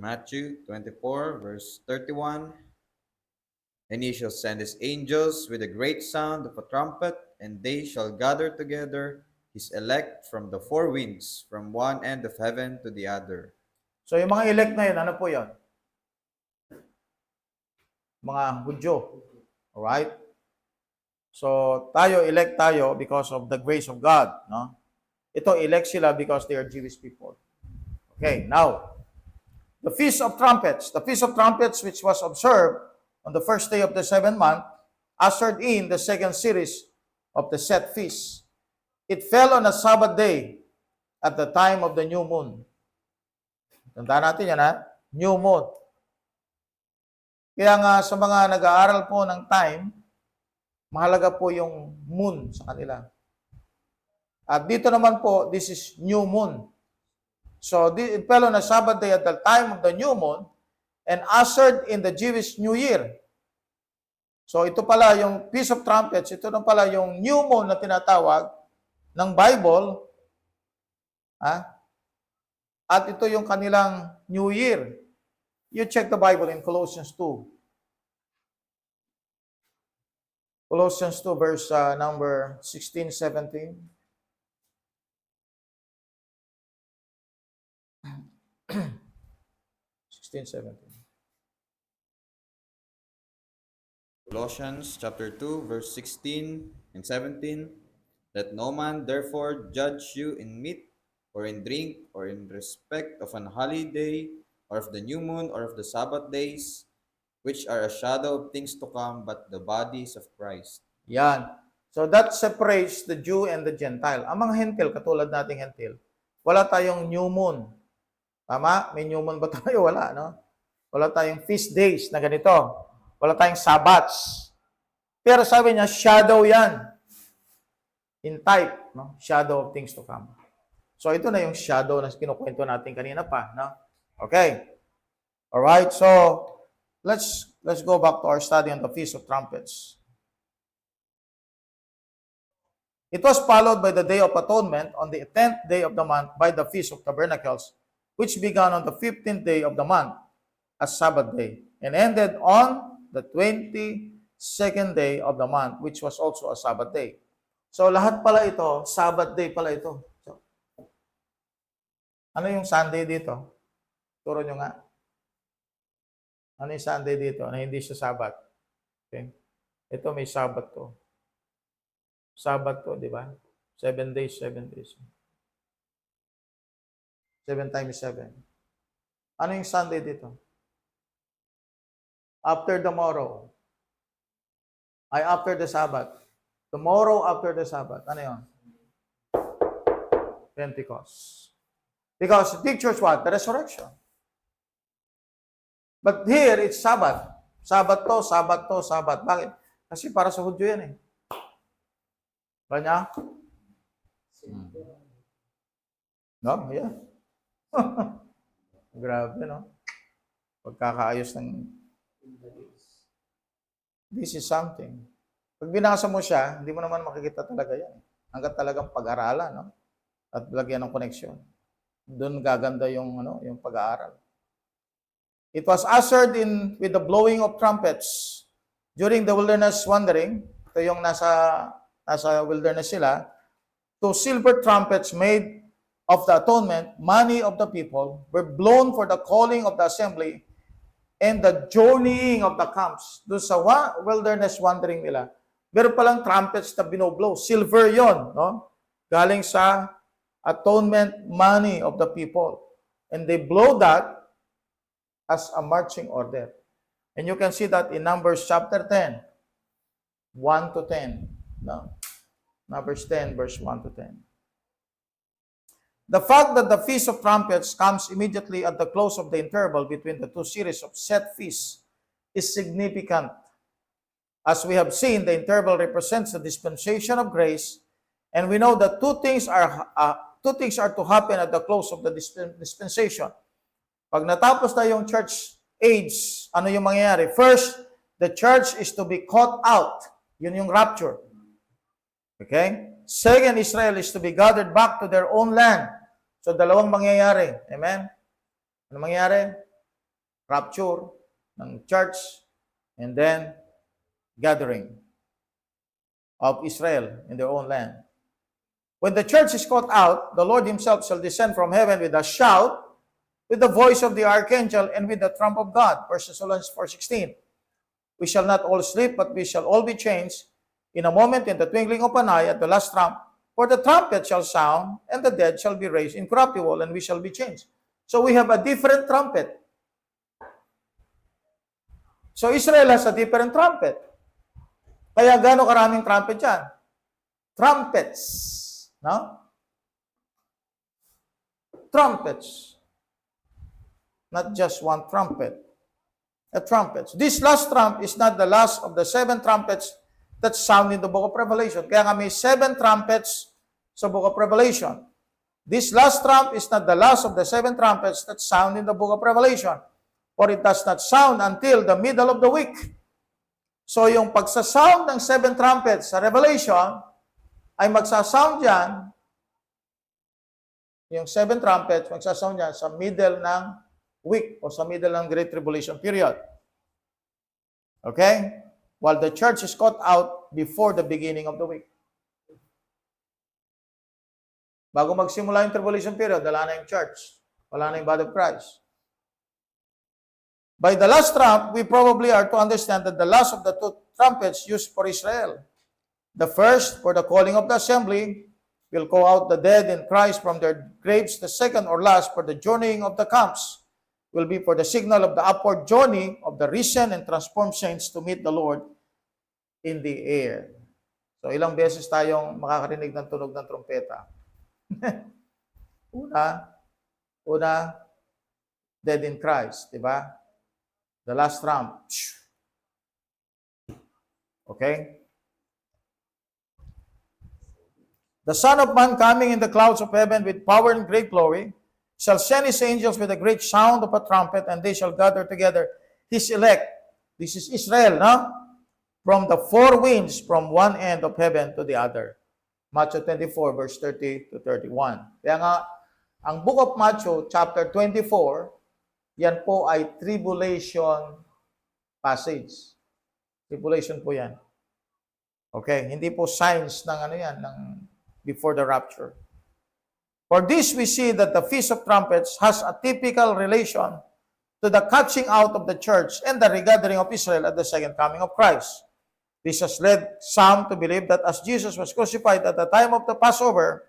Matthew 24, verse 31. And he shall send his angels with a great sound of a trumpet, and they shall gather together his elect from the four winds, from one end of heaven to the other. So yung mga elect na yun, ano po yun? Mga Hudyo. Alright? So tayo, elect tayo because of the grace of God. No? Ito, elect sila because they are Jewish people. Okay, now, the Feast of Trumpets. The Feast of Trumpets, which was observed on the first day of the 7th month, ushered in the second series of the set feasts. It fell on a Sabbath day at the time of the new moon. Tandaan natin yan, New moon. Kaya nga sa mga nag-aaral po ng time, mahalaga po yung moon sa kanila. At dito naman po, this is new moon. So it fell on a Sabbath day at the time of the new moon and ushered in the Jewish New Year. So ito pala yung Feast of Trumpets, ito na pala yung new moon na tinatawag ng Bible. At ito yung kanilang New Year. You check the Bible in Colossians 2. Colossians 2 verse number 16, 17. Colossians chapter 2, verse 16 and 17. Let no man therefore judge you in meat, or in drink, or in respect of an holiday, or of the new moon, or of the Sabbath days, which are a shadow of things to come, but the bodies of Christ. Yan. So that separates the Jew and the Gentile. Ang mga Hentil, katulad nating Hentil, wala tayong new moon. Tama? May new moon ba tayo? Wala, no? Wala tayong feast days na ganito. Wala tayong Sabbats. Pero sabi niya, shadow yan. In type, no? Shadow of things to come. So ito na yung shadow na kinukwento natin kanina pa, no? Okay. All right. So let's go back to our study on the Feast of Trumpets. It was followed by the Day of Atonement on the 10th day of the month by the Feast of Tabernacles, which began on the 15th day of the month as Sabbath day and ended on the 22nd day of the month, which was also a Sabbath day. So lahat pala ito, Sabbath day pala ito. So, ano yung Sunday dito? Turo nyo nga. Ano yung Sunday dito na hindi siya Sabbath? Okay. Ito may Sabbath to. Sabbath to, di ba? 7 days, 7 days. 7 times 7. Ano yung Sunday dito? After tomorrow. Ay, after the Sabbath. Tomorrow after the Sabbath. Ano yun? Pentecost. Because it pictures what? The resurrection. But here, it's Sabbath. Sabbath to, Sabbath to, Sabbath. Bakit? Kasi para sa Hudyo yan eh. Kanya? No? Yeah. Grabe, no? Pagkakaayos ng... This is something. Pag binasa mo siya, hindi mo naman makikita talaga yan. Hanggat talagang pag-aralan, no? At lagyan ng koneksyon. Doon gaganda yung, yung pag-aaral. It was ushered in with the blowing of trumpets during the wilderness wandering. Ito yung nasa wilderness sila. Two silver trumpets made of the atonement, money of the people, were blown for the calling of the assembly and the journeying of the camps. Doon sa wilderness wandering nila, meron palang trumpets na binoblow. Silver yon, no? Galing sa atonement money of the people. And they blow that as a marching order. And you can see that in Numbers chapter 10, 1 to 10. No? Numbers 10, verse 1 to 10. The fact that the Feast of Trumpets comes immediately at the close of the interval between the two series of set feasts is significant. As we have seen, the interval represents the dispensation of grace, and we know that two things are to happen at the close of the dispensation. Pag natapos na yung church age, ano yung mangyayari? First, the church is to be caught out. Yun yung rapture. Okay? Second, Israel is to be gathered back to their own land. So, dalawang mangyayari. Amen? Ano mangyayari? Rapture ng church and then gathering of Israel in their own land. When the church is caught out, the Lord himself shall descend from heaven with a shout, with the voice of the archangel, and with the trump of God. 1 Thessalonians 4:16. We shall not all sleep, but we shall all be changed in a moment, in the twinkling of an eye, at the last trump. For the trumpet shall sound, and the dead shall be raised incorruptible, and we shall be changed. So we have a different trumpet. So Israel has a different trumpet. Kaya gaano karaming trumpet yan? Trumpets. No? Trumpets. Not just one trumpet. A trumpet. This last trump is not the last of the 7 trumpets that sound in the book of Revelation. Kaya nga may 7 trumpets sa book of Revelation. This last trump is not the last of the 7 trumpets that sound in the book of Revelation. For it does not sound until the middle of the week. So yung pagsasound ng 7 trumpets sa Revelation ay magsasound yan, yung 7 trumpets, magsasound yan sa middle ng week o sa middle ng Great Tribulation period. Okay? While the church is caught out before the beginning of the week. Bago magsimula yung tribulation period, wala na yung church. Wala na yung body of Christ. By the last trump, we probably are to understand that the last of the 2 trumpets used for Israel. The first, for the calling of the assembly, will call out the dead in Christ from their graves. The second or last, for the journeying of the camps, will be for the signal of the upward journey of the risen and transformed saints to meet the Lord in the air. So, ilang beses tayong makakarinig ng tunog ng trumpeta. Una, dead in Christ, di ba? The last trump. Okay? The Son of Man coming in the clouds of heaven with power and great glory shall send his angels with a great sound of a trumpet, and they shall gather together his elect. This is Israel, no? From the 4 winds, from one end of heaven to the other. Matthew 24, verse 30 to 31. Kaya nga, ang book of Matthew, chapter 24, yan po ay tribulation passage. Tribulation po yan. Okay? Hindi po signs ng ano yan, ng before the rapture. For this we see that the Feast of Trumpets has a typical relation to the catching out of the church and the regathering of Israel at the second coming of Christ. This has led some to believe that as Jesus was crucified at the time of the Passover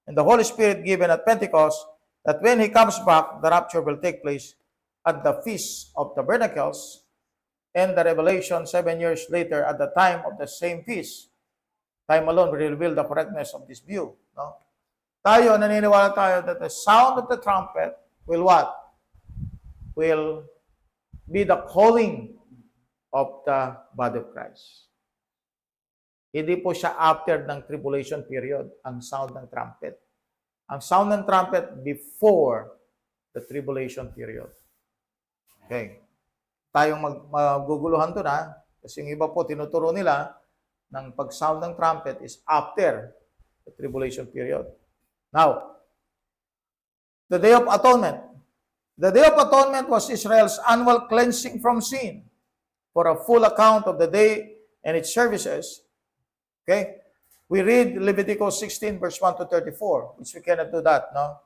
and the Holy Spirit given at Pentecost, that when He comes back, the rapture will take place at the Feast of Tabernacles, and the revelation 7 years later at the time of the same feast. Time alone will reveal the correctness of this view. No? Tayo, naniniwala tayo that the sound of the trumpet will what? Will be the calling of the body of Christ. Hindi po siya after ng tribulation period, ang sound ng trumpet. Ang sound ng trumpet before the tribulation period. Okay. Tayong maguguluhan to na, kasi yung iba po tinuturo nila ng pag-sound ng trumpet is after the tribulation period. Now, the Day of Atonement. The Day of Atonement was Israel's annual cleansing from sin. For a full account of the day and its services, okay, we read Leviticus 16 verse 1 to 34, which we cannot do that, no?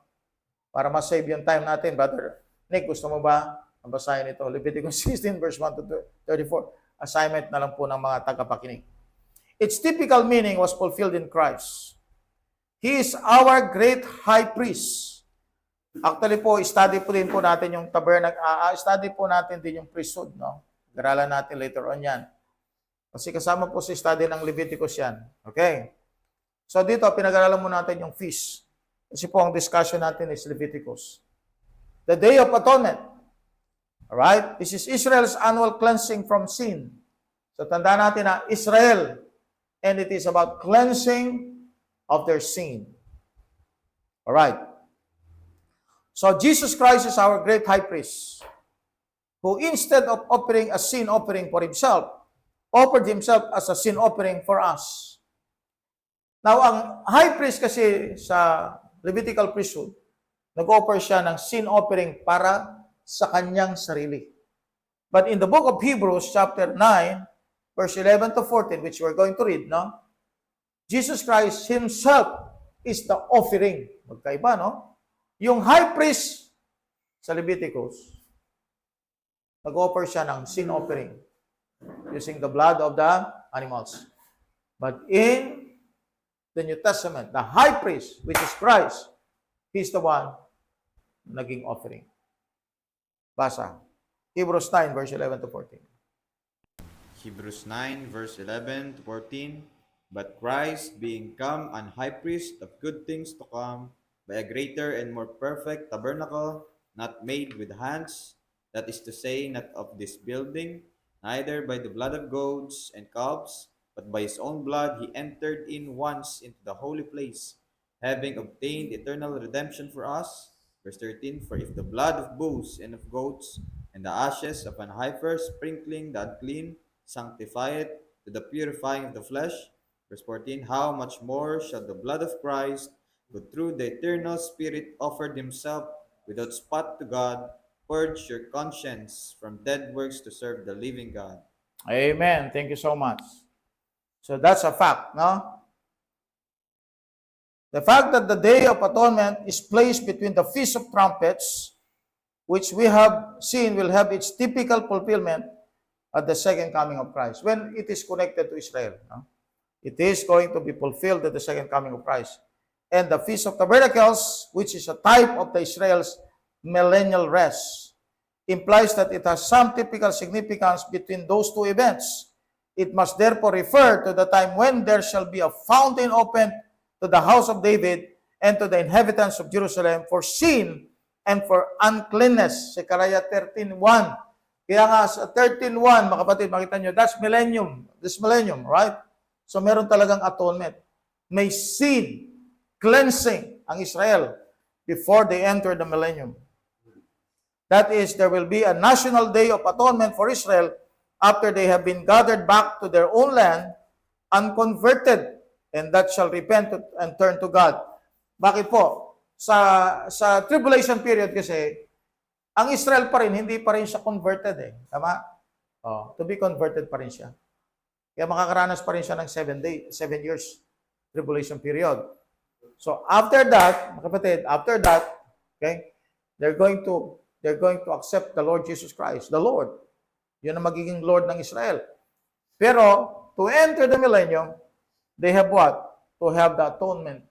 Para ma-save yung time natin, Brother Nick, gusto mo ba basahin ito? Leviticus 16 verse 1 to 34. Assignment na lang po ng mga tagapakinig. Its typical meaning was fulfilled in Christ. He is our great high priest. Actually po, study po din po natin yung tabernacle, study po natin din yung priesthood, no? Garalan natin later on yan. Kasi kasama po sa study ng Leviticus yan. Okay? So dito, pinag-aralan mo natin yung feast. Kasi po ang discussion natin is Leviticus. The Day of Atonement. Alright? This is Israel's annual cleansing from sin. So tandaan natin na Israel, and it is about cleansing of their sin. Alright? So Jesus Christ is our great high priest, who instead of offering a sin offering for himself, offered himself as a sin offering for us. Now, ang high priest kasi sa Levitical priesthood, nag-offer siya ng sin offering para sa kanyang sarili. But in the book of Hebrews, chapter 9, verse 11 to 14, which we're going to read, no? Jesus Christ himself is the offering. Magkaiba, no? Yung high priest sa Leviticus, nag-offer siya ng sin offering using the blood of the animals. But in the New Testament, the high priest, which is Christ, he's the one naging offering. Basa. Hebrews 9, verse 11 to 14. Hebrews 9, verse 11 to 14. But Christ, being come an high priest of good things to come, by a greater and more perfect tabernacle, not made with hands, that is to say, not of this building, neither by the blood of goats and calves, but by his own blood he entered in once into the holy place, having obtained eternal redemption for us. Verse 13, for if the blood of bulls and of goats, and the ashes of an heifer sprinkling the unclean, sanctify it to the purifying of the flesh. Verse 14, how much more shall the blood of Christ, who through the eternal Spirit offered himself without spot to God, purge your conscience from dead works to serve the living God. Amen. Thank you so much. So that's a fact, no? The fact that the Day of Atonement is placed between the Feast of Trumpets, which we have seen will have its typical fulfillment at the second coming of Christ, when it is connected to Israel. No? It is going to be fulfilled at the second coming of Christ. And the Feast of Tabernacles, which is a type of the Israel's millennial rest, implies that it has some typical significance between those two events. It must therefore refer to the time when there shall be a fountain opened to the house of David and to the inhabitants of Jerusalem for sin and for uncleanness. Zechariah 13:1. Kaya nga sa 13:1, mga kapatid, makita nyo, that's millennium. This millennium, right? So meron talagang atonement. May sin, cleansing ang Israel before they enter the millennium. That is, there will be a national day of atonement for Israel after they have been gathered back to their own land, unconverted, and that shall repent and turn to God. Bakit po? Sa tribulation period kasi, ang Israel pa rin, hindi pa rin siya converted eh. Tama? To be converted pa rin siya. Kaya makakaranas pa rin siya ng 7 years tribulation period. So after that, mga kapatid, after that, okay, they're going to accept the Lord Jesus Christ, the Lord. Yun ang magiging Lord ng Israel. Pero to enter the millennium, they have what? To have the atonement.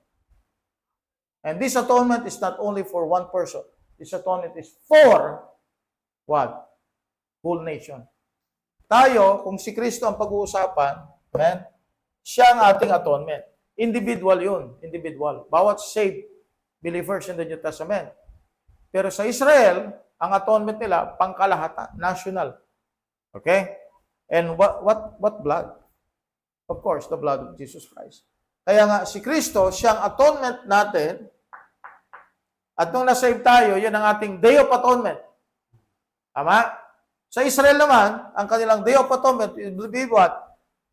And this atonement is not only for one person. This atonement is for what? Whole nation. Tayo, kung si Kristo ang pag-uusapan, amen, siya ang ating atonement. Individual yun. Individual. Bawat saved believers in the New Testament. Pero sa Israel, ang atonement nila, pangkalahatan, national. Okay? And what blood? Of course, the blood of Jesus Christ. Kaya nga, si Kristo, siyang atonement natin. At nung na-save tayo, yun ang ating Day of Atonement. Tama? Sa Israel naman, ang kanilang Day of Atonement will be what?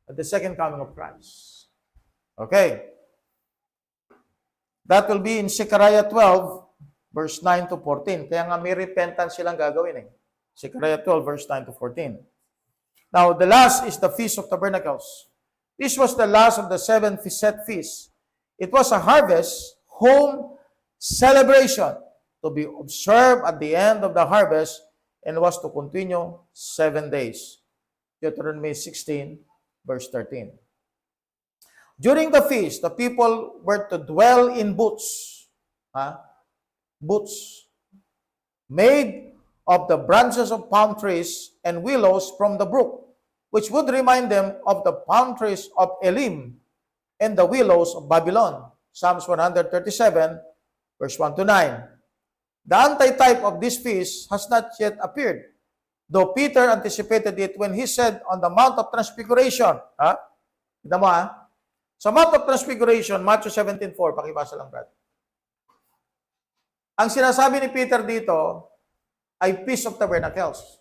At the second coming of Christ. Okay. That will be in Zechariah 12, verse 9 to 14. Kaya nga may repentance silang gagawin eh. Zechariah 12, verse 9 to 14. Now, the last is the Feast of Tabernacles. This was the last of the 7 set feasts. It was a harvest home celebration to be observed at the end of the harvest and was to continue 7 days. Deuteronomy 16, verse 13. During the feast, the people were to dwell in booths. Booths made of the branches of palm trees and willows from the brook, which would remind them of the palm trees of Elim and the willows of Babylon. Psalms 137, verse 1 to 9. The antitype of this feast has not yet appeared, though Peter anticipated it when he said on the Mount of Transfiguration. Kita mo Sa Mount of Transfiguration, Matthew 17:4, pakibasa lang, Brad. Ang sinasabi ni Peter dito ay Feast of Tabernacles.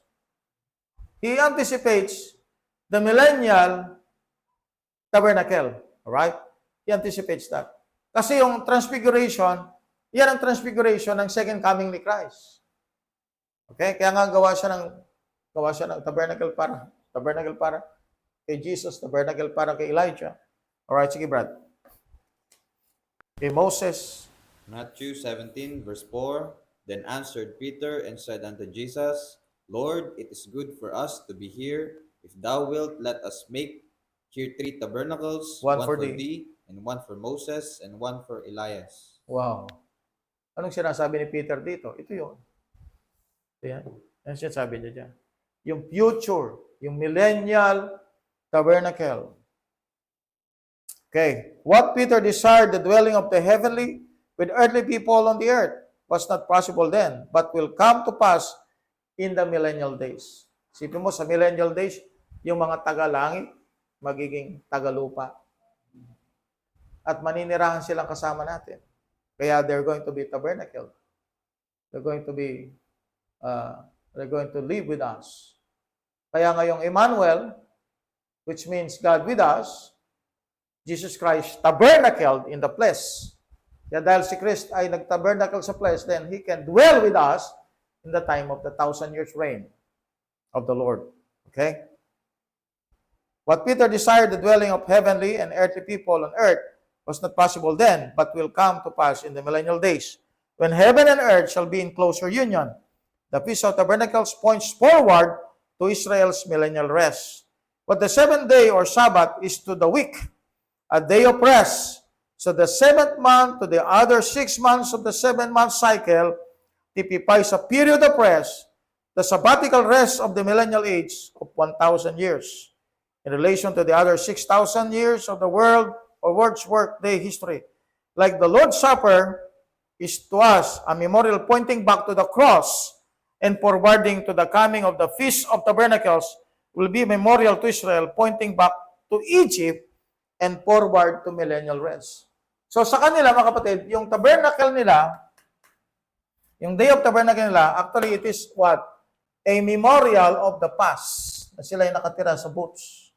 He anticipates the millennial tabernacle. Alright? He anticipates that. Kasi yung transfiguration, yan ang transfiguration ng second coming ni Christ. Okay? Kaya nga gawa siya ng tabernacle para kay Jesus, tabernacle para kay Elijah. Alright, sige Brad. Kay Moses. Matthew 17, verse 4. Then answered Peter and said unto Jesus, Lord, it is good for us to be here. If thou wilt, let us make here 3 tabernacles, One one for for thee. thee, and one for Moses, and one for Elias. Wow. Anong sinasabi ni Peter dito? Ito yun. Ito yan. Ano sinasabi niya dyan? Yung future, yung millennial tabernacle. Okay. What Peter desired, the dwelling of the heavenly with earthly people on the earth, was not possible then, but will come to pass in the millennial days. Sipin mo, sa millennial days, yung mga taga-langit, magiging taga-lupa. At maninirahan silang kasama natin. Kaya they're going to be tabernacle. They're going to live with us. Kaya ngayong Emmanuel, which means God with us, Jesus Christ tabernacled in the flesh. Kaya dahil si Christ ay nagtabernacle sa flesh, then He can dwell with us in the time of the 1,000 years reign of the Lord. Okay? What Peter desired, the dwelling of heavenly and earthly people on earth, was not possible then, but will come to pass in the millennial days, when heaven and earth shall be in closer union. The Feast of Tabernacles points forward to Israel's millennial rest. But the 7th day or Sabbath is to the week, a day of rest. So the 7th month to the other 6 months of the 7-month cycle typifies a period of rest, the sabbatical rest of the millennial age of 1,000 years, in relation to the other 6,000 years of the world or world's workday history. Like the Lord's Supper is to us a memorial pointing back to the cross and forwarding to the coming of the Feast of Tabernacles will be memorial to Israel pointing back to Egypt and forward to millennial rest. So sa kanila, mga kapatid, yung tabernacle nila, yung Day of Tabernacle nila, actually it is what? A memorial of the past na sila ay nakatira sa booths.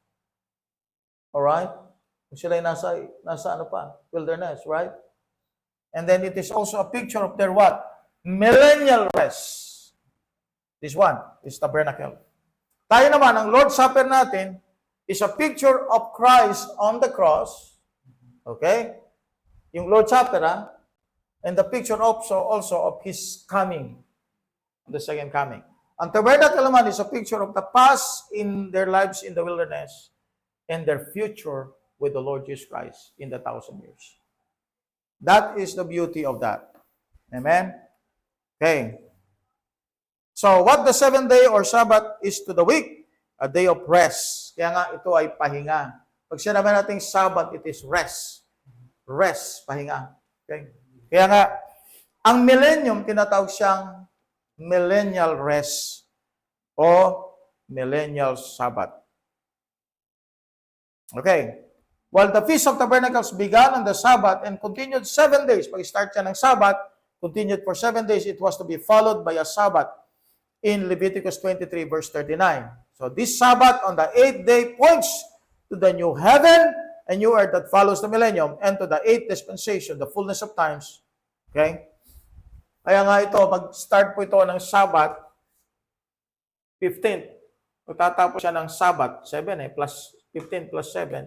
Alright? Sila ay nasa ano pa? Wilderness, right? And then it is also a picture of their what? Millennial rest. This one is tabernacle. Tayo naman, ang Lord's Supper natin is a picture of Christ on the cross. Okay? Yung Lord's Supper, and the picture also of His coming, the second coming. Ang tabernacle naman is a picture of the past in their lives in the wilderness and their future with the Lord Jesus Christ in the 1,000 years. That is the beauty of that. Amen? Okay. So, what the 7th day or Sabbath is to the week? A day of rest. Kaya nga, ito ay pahinga. Pag sinabi natin Sabbath, it is rest. Rest, pahinga. Okay? Kaya nga, ang millennium, tinatawag siyang millennial rest o millennial Sabbath. Okay. While the Feast of Tabernacles began on the Sabbath and continued 7 days, pag-start siya ng Sabbath, continued for 7 days, it was to be followed by a Sabbath in Leviticus 23 verse 39. So this Sabbath on the 8th day points to the new heaven and new earth that follows the millennium and to the 8th dispensation, the fullness of times. Okay? Kaya nga ito, mag-start po ito ng Sabbath, 15th. Magtatapos siya ng Sabbath, 7 plus 15 plus 7.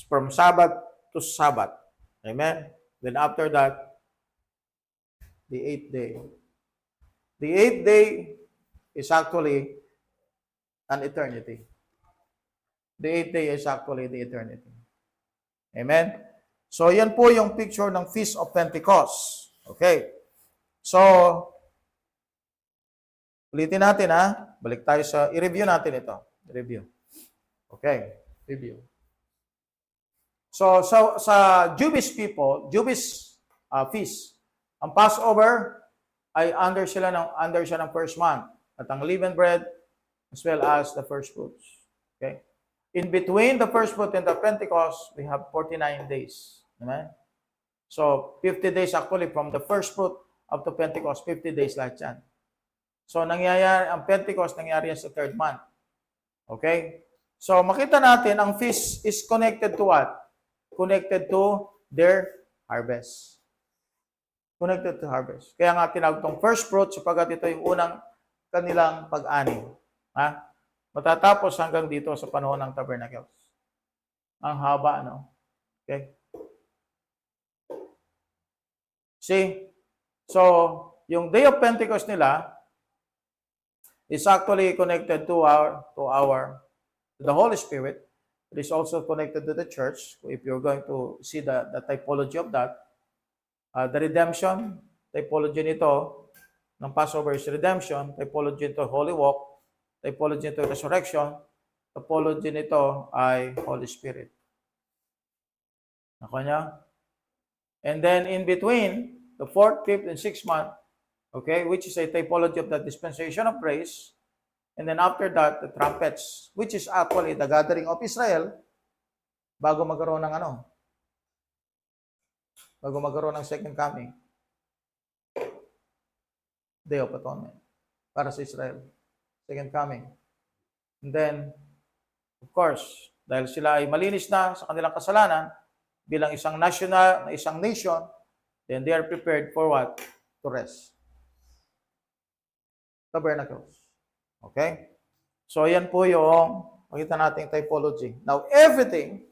From Sabbath to Sabbath. Amen? Then after that, the 8th day. The 8th day is actually an eternity. The 8th day is actually the eternity. Amen? So, yan po yung picture ng Feast of Pentecost. Okay. So, ulitin natin ha. Balik tayo sa, i-review natin ito. Review. Okay. Review. So, sa Jewish people, Jewish feast, ang Passover ay under siya ng first month. At ang leavened bread as well as the first fruits. Okay? In between the first fruit and the Pentecost, we have 49 days. Amen? So, 50 days actually from the first fruit up to Pentecost, 50 days lahat yan. So, ang Pentecost nangyari yan sa 3rd month. Okay? So, makita natin, ang feast is connected to what? Connected to their harvest. Connected to harvest. Kaya nga tinawag itong first fruit sapagkat ito yung unang kanilang pag-ani. Ha? Matatapos hanggang dito sa panahon ng Tabernacles. Ang haba, no? Okay? See? So, yung Day of Pentecost nila is actually connected to the Holy Spirit. It is also connected to the church. If you're going to see the typology of that, the redemption, typology nito ng Passover is redemption, typology nito Holy Walk, typology nito resurrection, typology nito ay Holy Spirit. Nako niya? And then in between, the 4th, 5th, and 6th month, okay, which is a typology of the dispensation of grace. And then after that, the trumpets, which is actually the gathering of Israel bago magkaroon ng bago magkaroon ng second coming. Day of Atonement para sa Israel. Second coming. And then, of course, dahil sila ay malinis na sa kanilang kasalanan, bilang isang nation, then they are prepared for what? To rest. Tabernacles. Okay? So, yan po yung makita natin typology. Now, everything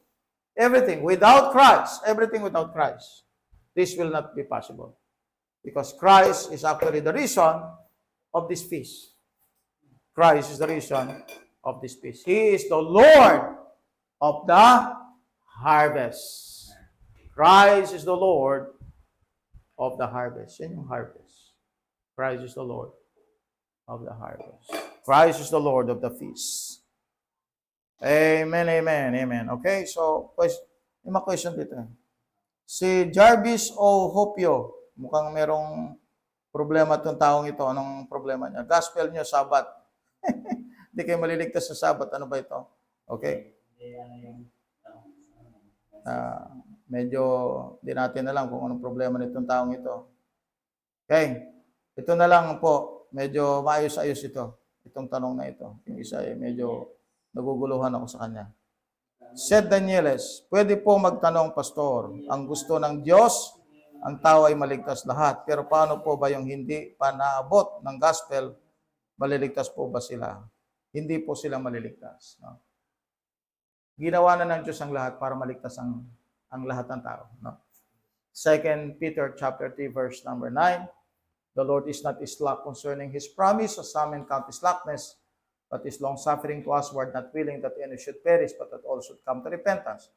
without Christ, this will not be possible. Because Christ is actually the reason of this feast. Christ is the reason of this feast. He is the Lord of the harvest. Christ is the Lord of the harvest. Yan yung harvest. Christ is the Lord of the harvest. Christ is the Lord of the feast. Amen, amen, amen. Okay, so, may mga question dito. Si Jarvis O. Hopio, mukhang merong problema itong taong ito. Anong problema niya? Gospel niyo, Sabat. Hindi kayo maliligtas sa Sabat. Ano ba ito? Okay. Medyo di natin alam kung anong problema nitong taong ito. Okay. Ito na lang po. Medyo maayos-ayos ito. Itong tanong na ito. Yung isa ay medyo naguguluhan ako sa kanya. Seth Danieles, pwede po magtanong, Pastor, ang gusto ng Diyos, ang tao ay maligtas lahat. Pero paano po ba yung hindi pa naabot ng gospel, maliligtas po ba sila? Hindi po sila maliligtas. No? Ginawa na ng Diyos ang lahat para maligtas ang lahat ng tao. No? 2 Peter chapter 3, verse number 9, the Lord is not slack concerning His promise, as some men count slackness, but is long-suffering to usward, not willing that any should perish, but that all should come to repentance.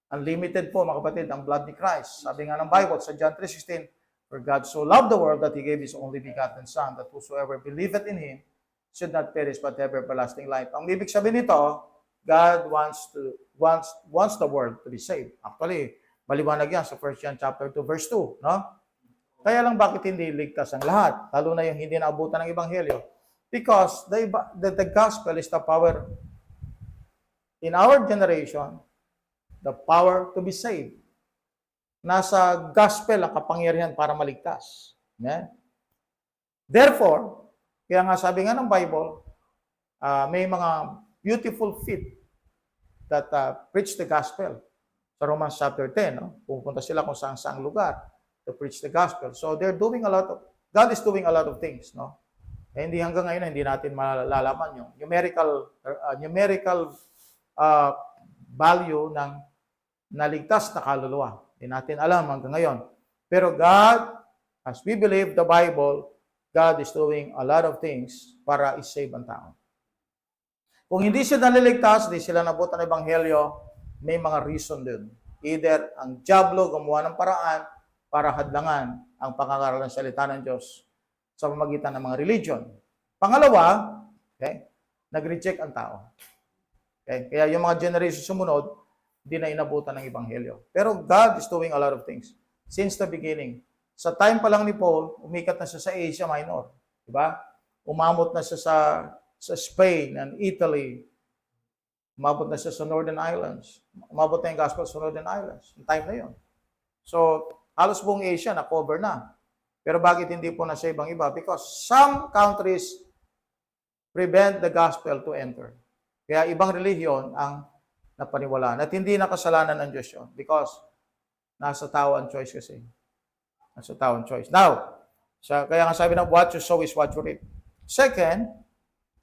Unlimited po, mga kapatid, ang blood ni Christ. Sabi nga ng Bible sa John 3:16, for God so loved the world that He gave His only begotten Son, that whosoever believeth in Him should not perish but have everlasting life. Ang ibig sabihin nito, God wants the world to be saved. Actually, maliwanag yan sa 1 John chapter 2 verse 2, no? Kaya lang bakit hindi ligtas ang lahat? Lalo na yung hindi naabutan ng ebanghelyo. Because the gospel is the power in our generation, the power to be saved. Nasa gospel ang kapangyarihan para maligtas. Amen? Therefore, kaya nga sabi nga ng Bible, may mga beautiful feet that preach the gospel. Sa Romans chapter 10, no? Pupunta sila kung saan-saang lugar to preach the gospel. So God is doing a lot of things, no? Eh, hindi hanggang ngayon hindi natin malalaman yung numerical value ng naligtas na kaluluwa. Hindi natin alam hanggang ngayon. Pero God, as we believe the Bible, God is doing a lot of things para i-save ang tao. Kung hindi sila naliligtas, hindi sila nabutan ng ebanghelyo, may mga reason din. Either ang diablo gumawa ng paraan para hadlangan ang pangangaral ng salita ng Diyos sa pamamagitan ng mga religion. Pangalawa, okay, nag-reject ang tao. Okay? Kaya yung mga generation sumunod, hindi na inabutan ng ebanghelyo. Pero God is doing a lot of things since the beginning. Sa time pa lang ni Paul, umikat na siya sa Asia Minor. Diba? Umamot na siya sa Spain and Italy. Umabot na siya sa Northern Islands. Umabot na yung gospel sa Northern Islands. Yung time na yun. So, halos buong Asia na-cover na. Pero bakit hindi po nasa ibang iba? Because some countries prevent the gospel to enter. Kaya ibang relihiyon ang napaniwalaan. At hindi na kasalanan ng Diyos yun. Because nasa tao ang choice kasi. Nasa tao ang choice. Now, kaya nga sabi na, what you sow is what you reap. Second,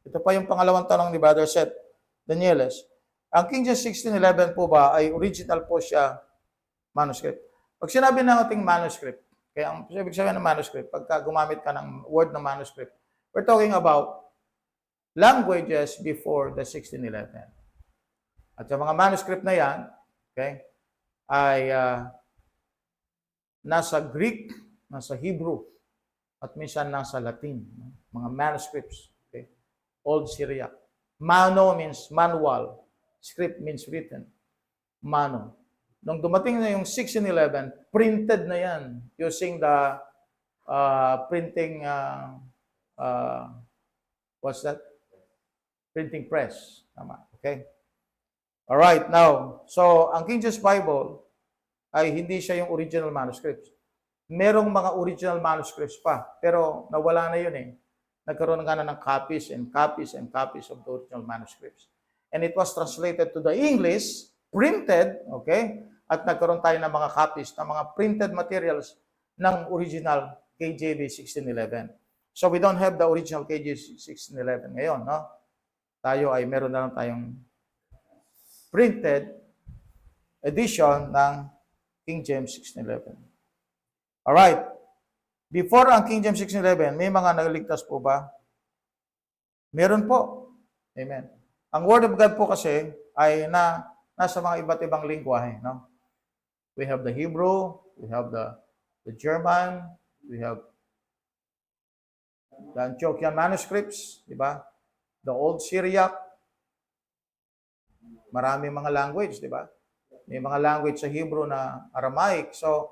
ito pa yung pangalawang tanong ni Brother Seth Danieles. Ang King James 1611 po ba ay original po siya manuscript? Pag sinabi ng ating manuscript, kaya ang ibig sabihin ng manuscript, pagka gumamit ka ng word ng manuscript, we're talking about languages before the 1611. At yung mga manuscript na yan, okay, ay nasa Greek, nasa Hebrew, at minsan nasa Latin. Mga manuscripts. Okay? Old Syriac. Mano means manual. Script means written. Mano. Nung dumating na yung 1611, printed na yan using the printing, what's that? Printing press. Tama. Okay? Alright, now, so ang King James Bible ay hindi siya yung original manuscripts. Merong mga original manuscripts pa, pero nawala na yun eh. Nagkaroon nga na ng copies and copies and copies of the original manuscripts. And it was translated to the English, printed, okay? At nagkaroon tayo ng mga copies, ng mga printed materials ng original KJV 1611. So we don't have the original KJV 1611 ngayon, no? Tayo ay meron na lang tayong printed edition ng King James 1611. Alright. Before ang King James 1611, may mga nagligtas po ba? Meron po. Amen. Ang Word of God po kasi ay nasa mga iba't ibang lingwahe. No? We have the Hebrew, we have the German, we have the Antiochian manuscripts, di ba? The Old Syriac. Marami mga language, di ba? May mga language sa Hebrew na Aramaic. So,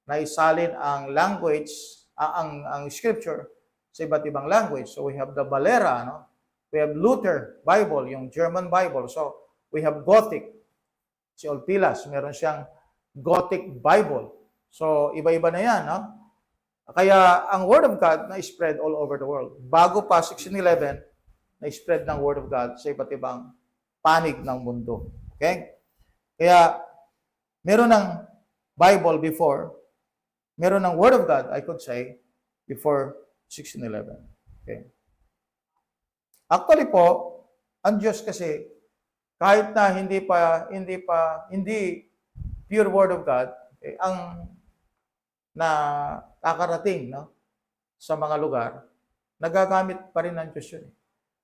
naisalin ang language, ang scripture sa iba't ibang language. So, we have the Valera, no? We have Luther Bible, yung German Bible. So, we have Gothic. Si Olpilas, meron siyang Gothic Bible. So, iba-iba na yan, no? Kaya, ang Word of God na-spread all over the world. Bago pa 1611, na-spread ng Word of God sa iba't ibang panig ng mundo. Okay? Kaya, meron ng Bible before, meron ng Word of God, I could say, before 1611. Okay? Actually po, ang Diyos kasi, kahit na hindi pure Word of God, okay, ang nakakarating, no, sa mga lugar, nagagamit pa rin ng Diyos yun.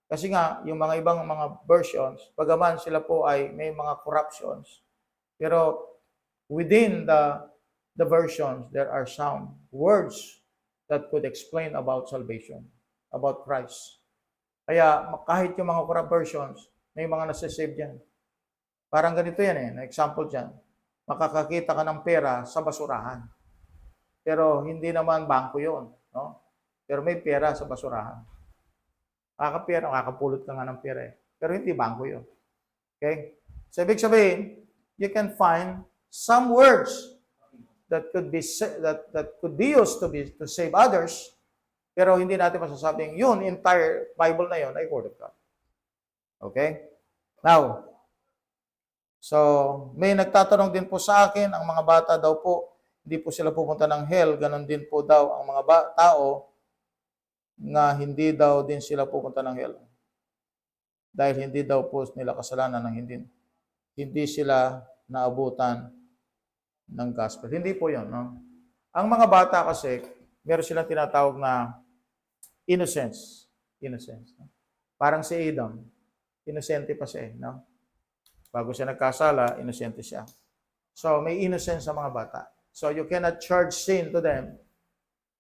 Kasi nga, yung mga ibang mga versions, bagaman sila po ay may mga corruptions, pero within the versions, there are some words that could explain about salvation, about Christ. Kaya kahit yung mga corrupt versions, may mga nasasave dyan. Parang ganito yan eh, na example dyan. Makakakita ka ng pera sa basurahan. Pero hindi naman bangko yun. No? Pero may pera sa basurahan. Kakapera, kakapulot ka nga ng pera eh. Pero hindi bangko yun. Okay? So, ibig sabihin, you can find some words that could be that could be used to save others, pero hindi natin masasabing yun, entire Bible na yun ay Word of God. Okay? Now, so, may nagtatanong din po sa akin, ang mga bata daw po, hindi po sila pupunta ng hell, ganun din po daw ang mga tao na hindi daw din sila pupunta ng hell. Dahil hindi daw po nila kasalanan ng hindi sila naabutan ng gospel. Hindi po yun. No? Ang mga bata kasi, meron silang tinatawag na innocence. Innocence. No? Parang si Adam, inosente pa siya. No? Bago siya nagkasala, inosente siya. So, may innocence sa mga bata. So, you cannot charge sin to them.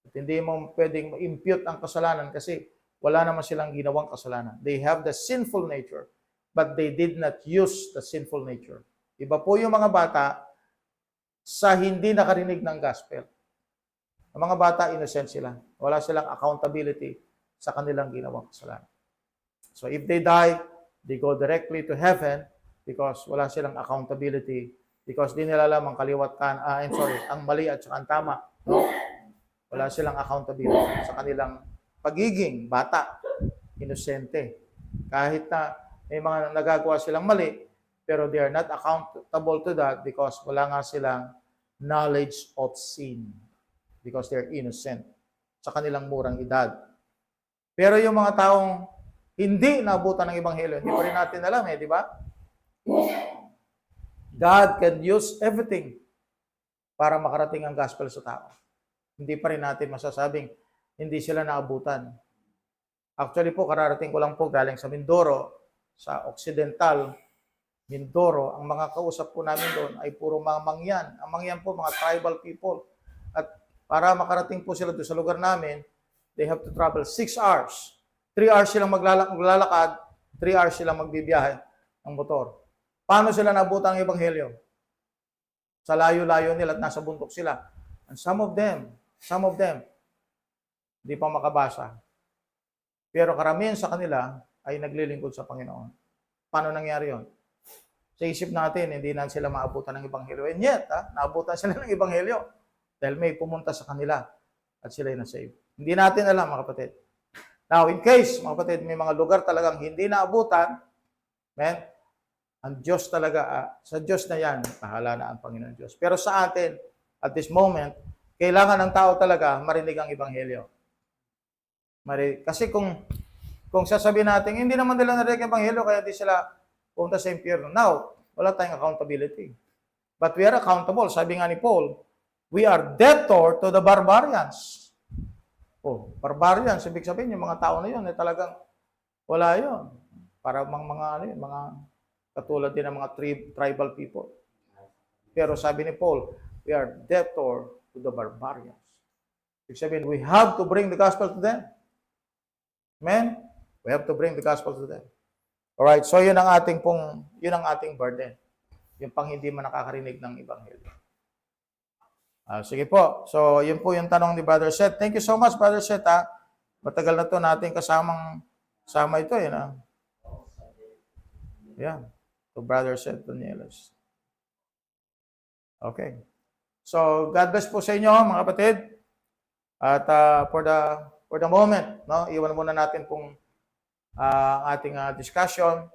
At hindi mo pwedeng impute ang kasalanan kasi wala naman silang ginawang kasalanan. They have the sinful nature, but they did not use the sinful nature. Iba po yung mga bata sa hindi nakarinig ng gospel. Ang mga bata, innocent sila. Wala silang accountability sa kanilang ginawang kasalanan. So if they die, they go directly to heaven because wala silang accountability, because di nila alam ang ang mali at saka ang tama. No? Wala silang accountability sa kanilang pagiging bata, inosente. Kahit na may mga nagagawa silang mali, pero they are not accountable to that because wala nga silang knowledge of sin. Because they're innocent sa kanilang murang edad. Pero yung mga taong hindi naabutan ng Ebanghelyo, hindi pa rin natin alam eh, di ba? God can use everything para makarating ang gospel sa tao. Hindi pa rin natin masasabing hindi sila naabutan. Actually po, kararating ko lang po galing sa Mindoro, sa Occidental Mindoro. Ang mga kausap po namin doon ay puro mga mangyan. Ang mangyan po, mga tribal people. At para makarating po sila doon sa lugar namin, they have to travel 6 hours. 3 hours silang maglalakad, 3 hours silang magbibiyahe ng motor. Paano sila nabutan ang Ebanghelyo? Sa layo-layo nila at nasa bundok sila. And some of them, hindi pa makabasa. Pero karamihan sa kanila ay naglilingkod sa Panginoon. Paano nangyari yon? Sa isip natin, hindi na sila maabutan ng Ebanghelyo. And yet, naabutan sila ng Ebanghelyo dahil may pumunta sa kanila at sila ay nasave. Hindi natin alam, mga kapatid. Now, in case, mga kapatid, may mga lugar talagang hindi naabutan, ang Diyos talaga, sa Diyos na yan, bahala na ang Panginoon Diyos. Pero sa atin, at this moment, kailangan ng tao talaga marinig ang Ebanghelyo. Kasi kung sasabihin natin, hindi naman nila narinig ang Ebanghelyo, kaya di sila punta sa impyerno. Now, wala tayong accountability. But we are accountable. Sabi nga ni Paul, we are debtor to the barbarians. Oh, barbarians, ibig sabihin, yung mga tao na yun, talagang wala yun. Para mga katulad din ng mga tribal people. Pero sabi ni Paul, we are debtor to the barbarians. Ibig sabihin, we have to bring the gospel to them. Amen? We have to bring the gospel to them. Alright, so yun ang ating burden. Yung pang hindi man nakakarinig ng Ebanghelyo. Sige po. So, yun po yung tanong ni Brother Seth. Thank you so much, Brother Seth. Matagal na to natin kasama ito. Yeah. To Brother Seth Danieles. Okay. So, God bless po sa inyo, mga kapatid. At for the moment, no, iwan muna natin pong ating discussion.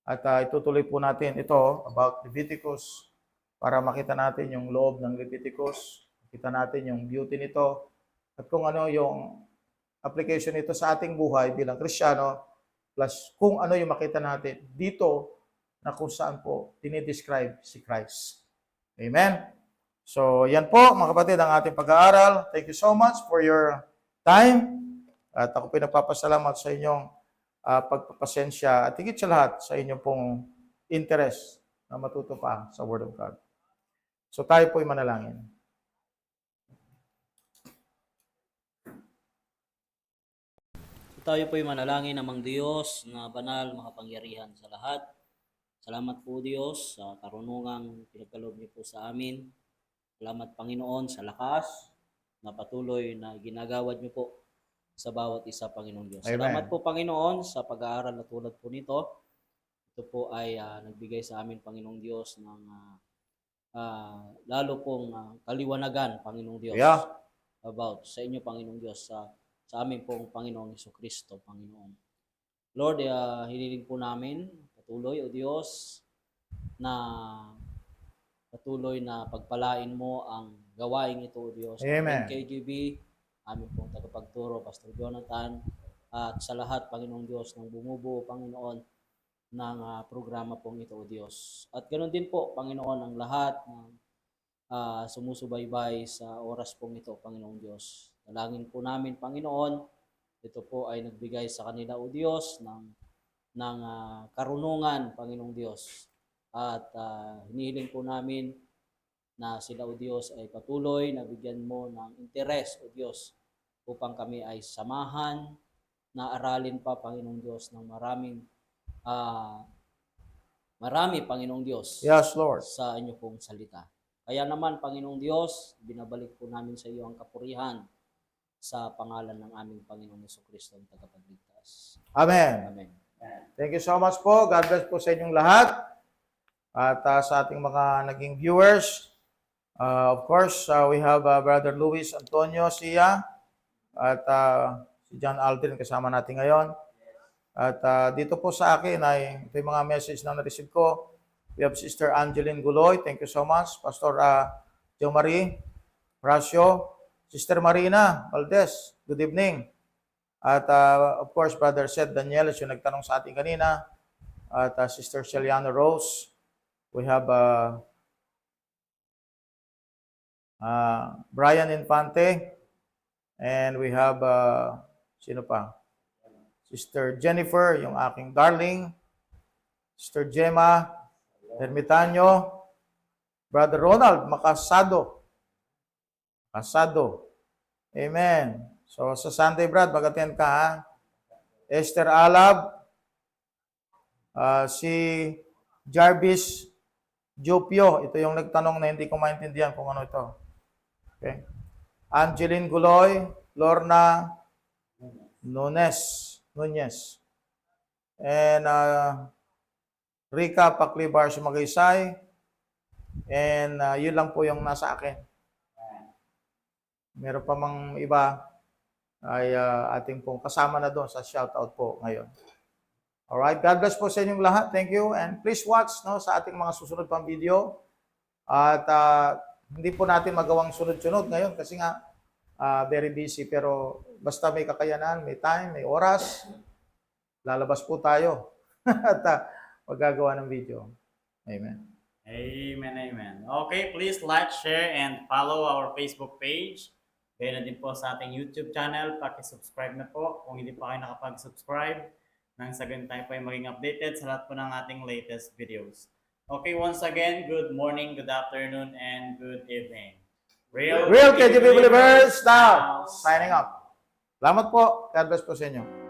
At itutuloy po natin ito about Leviticus para makita natin yung loob ng Leviticus. Makita natin yung beauty nito. At kung ano yung application nito sa ating buhay bilang Kristiyano. Plus kung ano yung makita natin dito na kung saan po dinidescribe si Christ. Amen? So, yan po mga kapatid ang ating pag-aaral. Thank you so much for your time. At ako pinagpapasalamat sa inyong pagpapasensya, at higit sa lahat sa inyong pong interest na matuto pa sa Word of God. So tayo po'y manalangin. Tayo po'y manalangin namang Diyos na banal, makapangyarihan sa lahat. Salamat po Diyos sa karunungang pinagkaloob niyo po sa amin. Salamat Panginoon sa lakas na patuloy na ginagawad niyo po sa bawat isa, Panginoong Diyos. Amen. Salamat po Panginoon sa pag-aaral na tulad po nito. Ito po ay nagbigay sa amin, Panginoong Diyos, ng lalo pong kaliwanagan, Panginoong Diyos, Yeah. about sa inyo, Panginoong Diyos, sa amin pong Panginoong Jesucristo, Panginoon. Lord, hiniling po namin patuloy, O Diyos, na patuloy na pagpalain mo ang gawain ito, O Diyos. Amen. KGB, amin pong tagapagturo, Pastor Jonathan, at sa lahat, Panginoong Diyos, ng bumubuo, Panginoon, ng programa pong ito, O Diyos. At ganoon din po, Panginoon, ang lahat ng sumusubaybay sa oras pong ito, Panginoong Diyos. Dalangin po namin, Panginoon, ito po ay nagbigay sa kanila, O Diyos, ng karunungan, Panginoong Diyos. At hinihiling po namin na sila, O Diyos, ay patuloy na bigyan mo ng interes, O Diyos, upang kami ay samahan na aralin pa, Panginoong Diyos, ng marami, Panginoong Diyos, Yes, Lord. sa inyo pong salita. Kaya naman, Panginoong Diyos, binabalik po namin sa iyo ang kapurihan sa pangalan ng aming Panginoong Jesucristo ang tagapagligtas. Amen. Amen. Thank you so much po. God bless po sa inyong lahat. At sa ating mga naging viewers, of course, we have Brother Luis Antonio Sia at si John Aldrin kasama natin ngayon. At dito po sa akin ay ito yung mga message na na-receive ko. We have Sister Angeline Guloy. Thank you so much. Pastor Jo Marie Rasio. Sister Marina Valdez. Good evening. At of course, Brother Seth Danieles yung nagtanong sa atin kanina. At Sister Celiano Rose. We have Brian Infante. And we have, sino pa? Sister Jennifer, yung aking darling. Sister Gemma Hermitanyo. Brother Ronald Macasado. Amen. So, sa Sunday, Brad, mag-attend ka, ha? Esther Alab. Si Jarvis Jopio. Ito yung nagtanong na hindi ko maintindihan kung ano ito. Okay. Angeline Guloy. Lorna Nunez. And Rica Paclibar Sumagaysay. And yun lang po yung nasa akin. Meron pa mang iba ay ating pong kasama na doon sa shoutout po ngayon. Alright, God bless po sa inyong lahat. Thank you. And please watch sa ating mga susunod pang video. At hindi po natin magawang sunod-sunod ngayon kasi nga very busy. Pero basta may kakayanan, may time, may oras, lalabas po tayo at magagawa ng video. Amen. Amen. Okay, please like, share, and follow our Facebook page. Kaya na din po sa ating YouTube channel. Paki-subscribe na po kung hindi pa kayo nakapag-subscribe. Nang sa ganun tayo po ay maging updated sa lahat po ng ating latest videos. Okay, once again, good morning, good afternoon, and good evening. Real KGB Believers now. Signing up. Salamat po. God bless po sa inyo.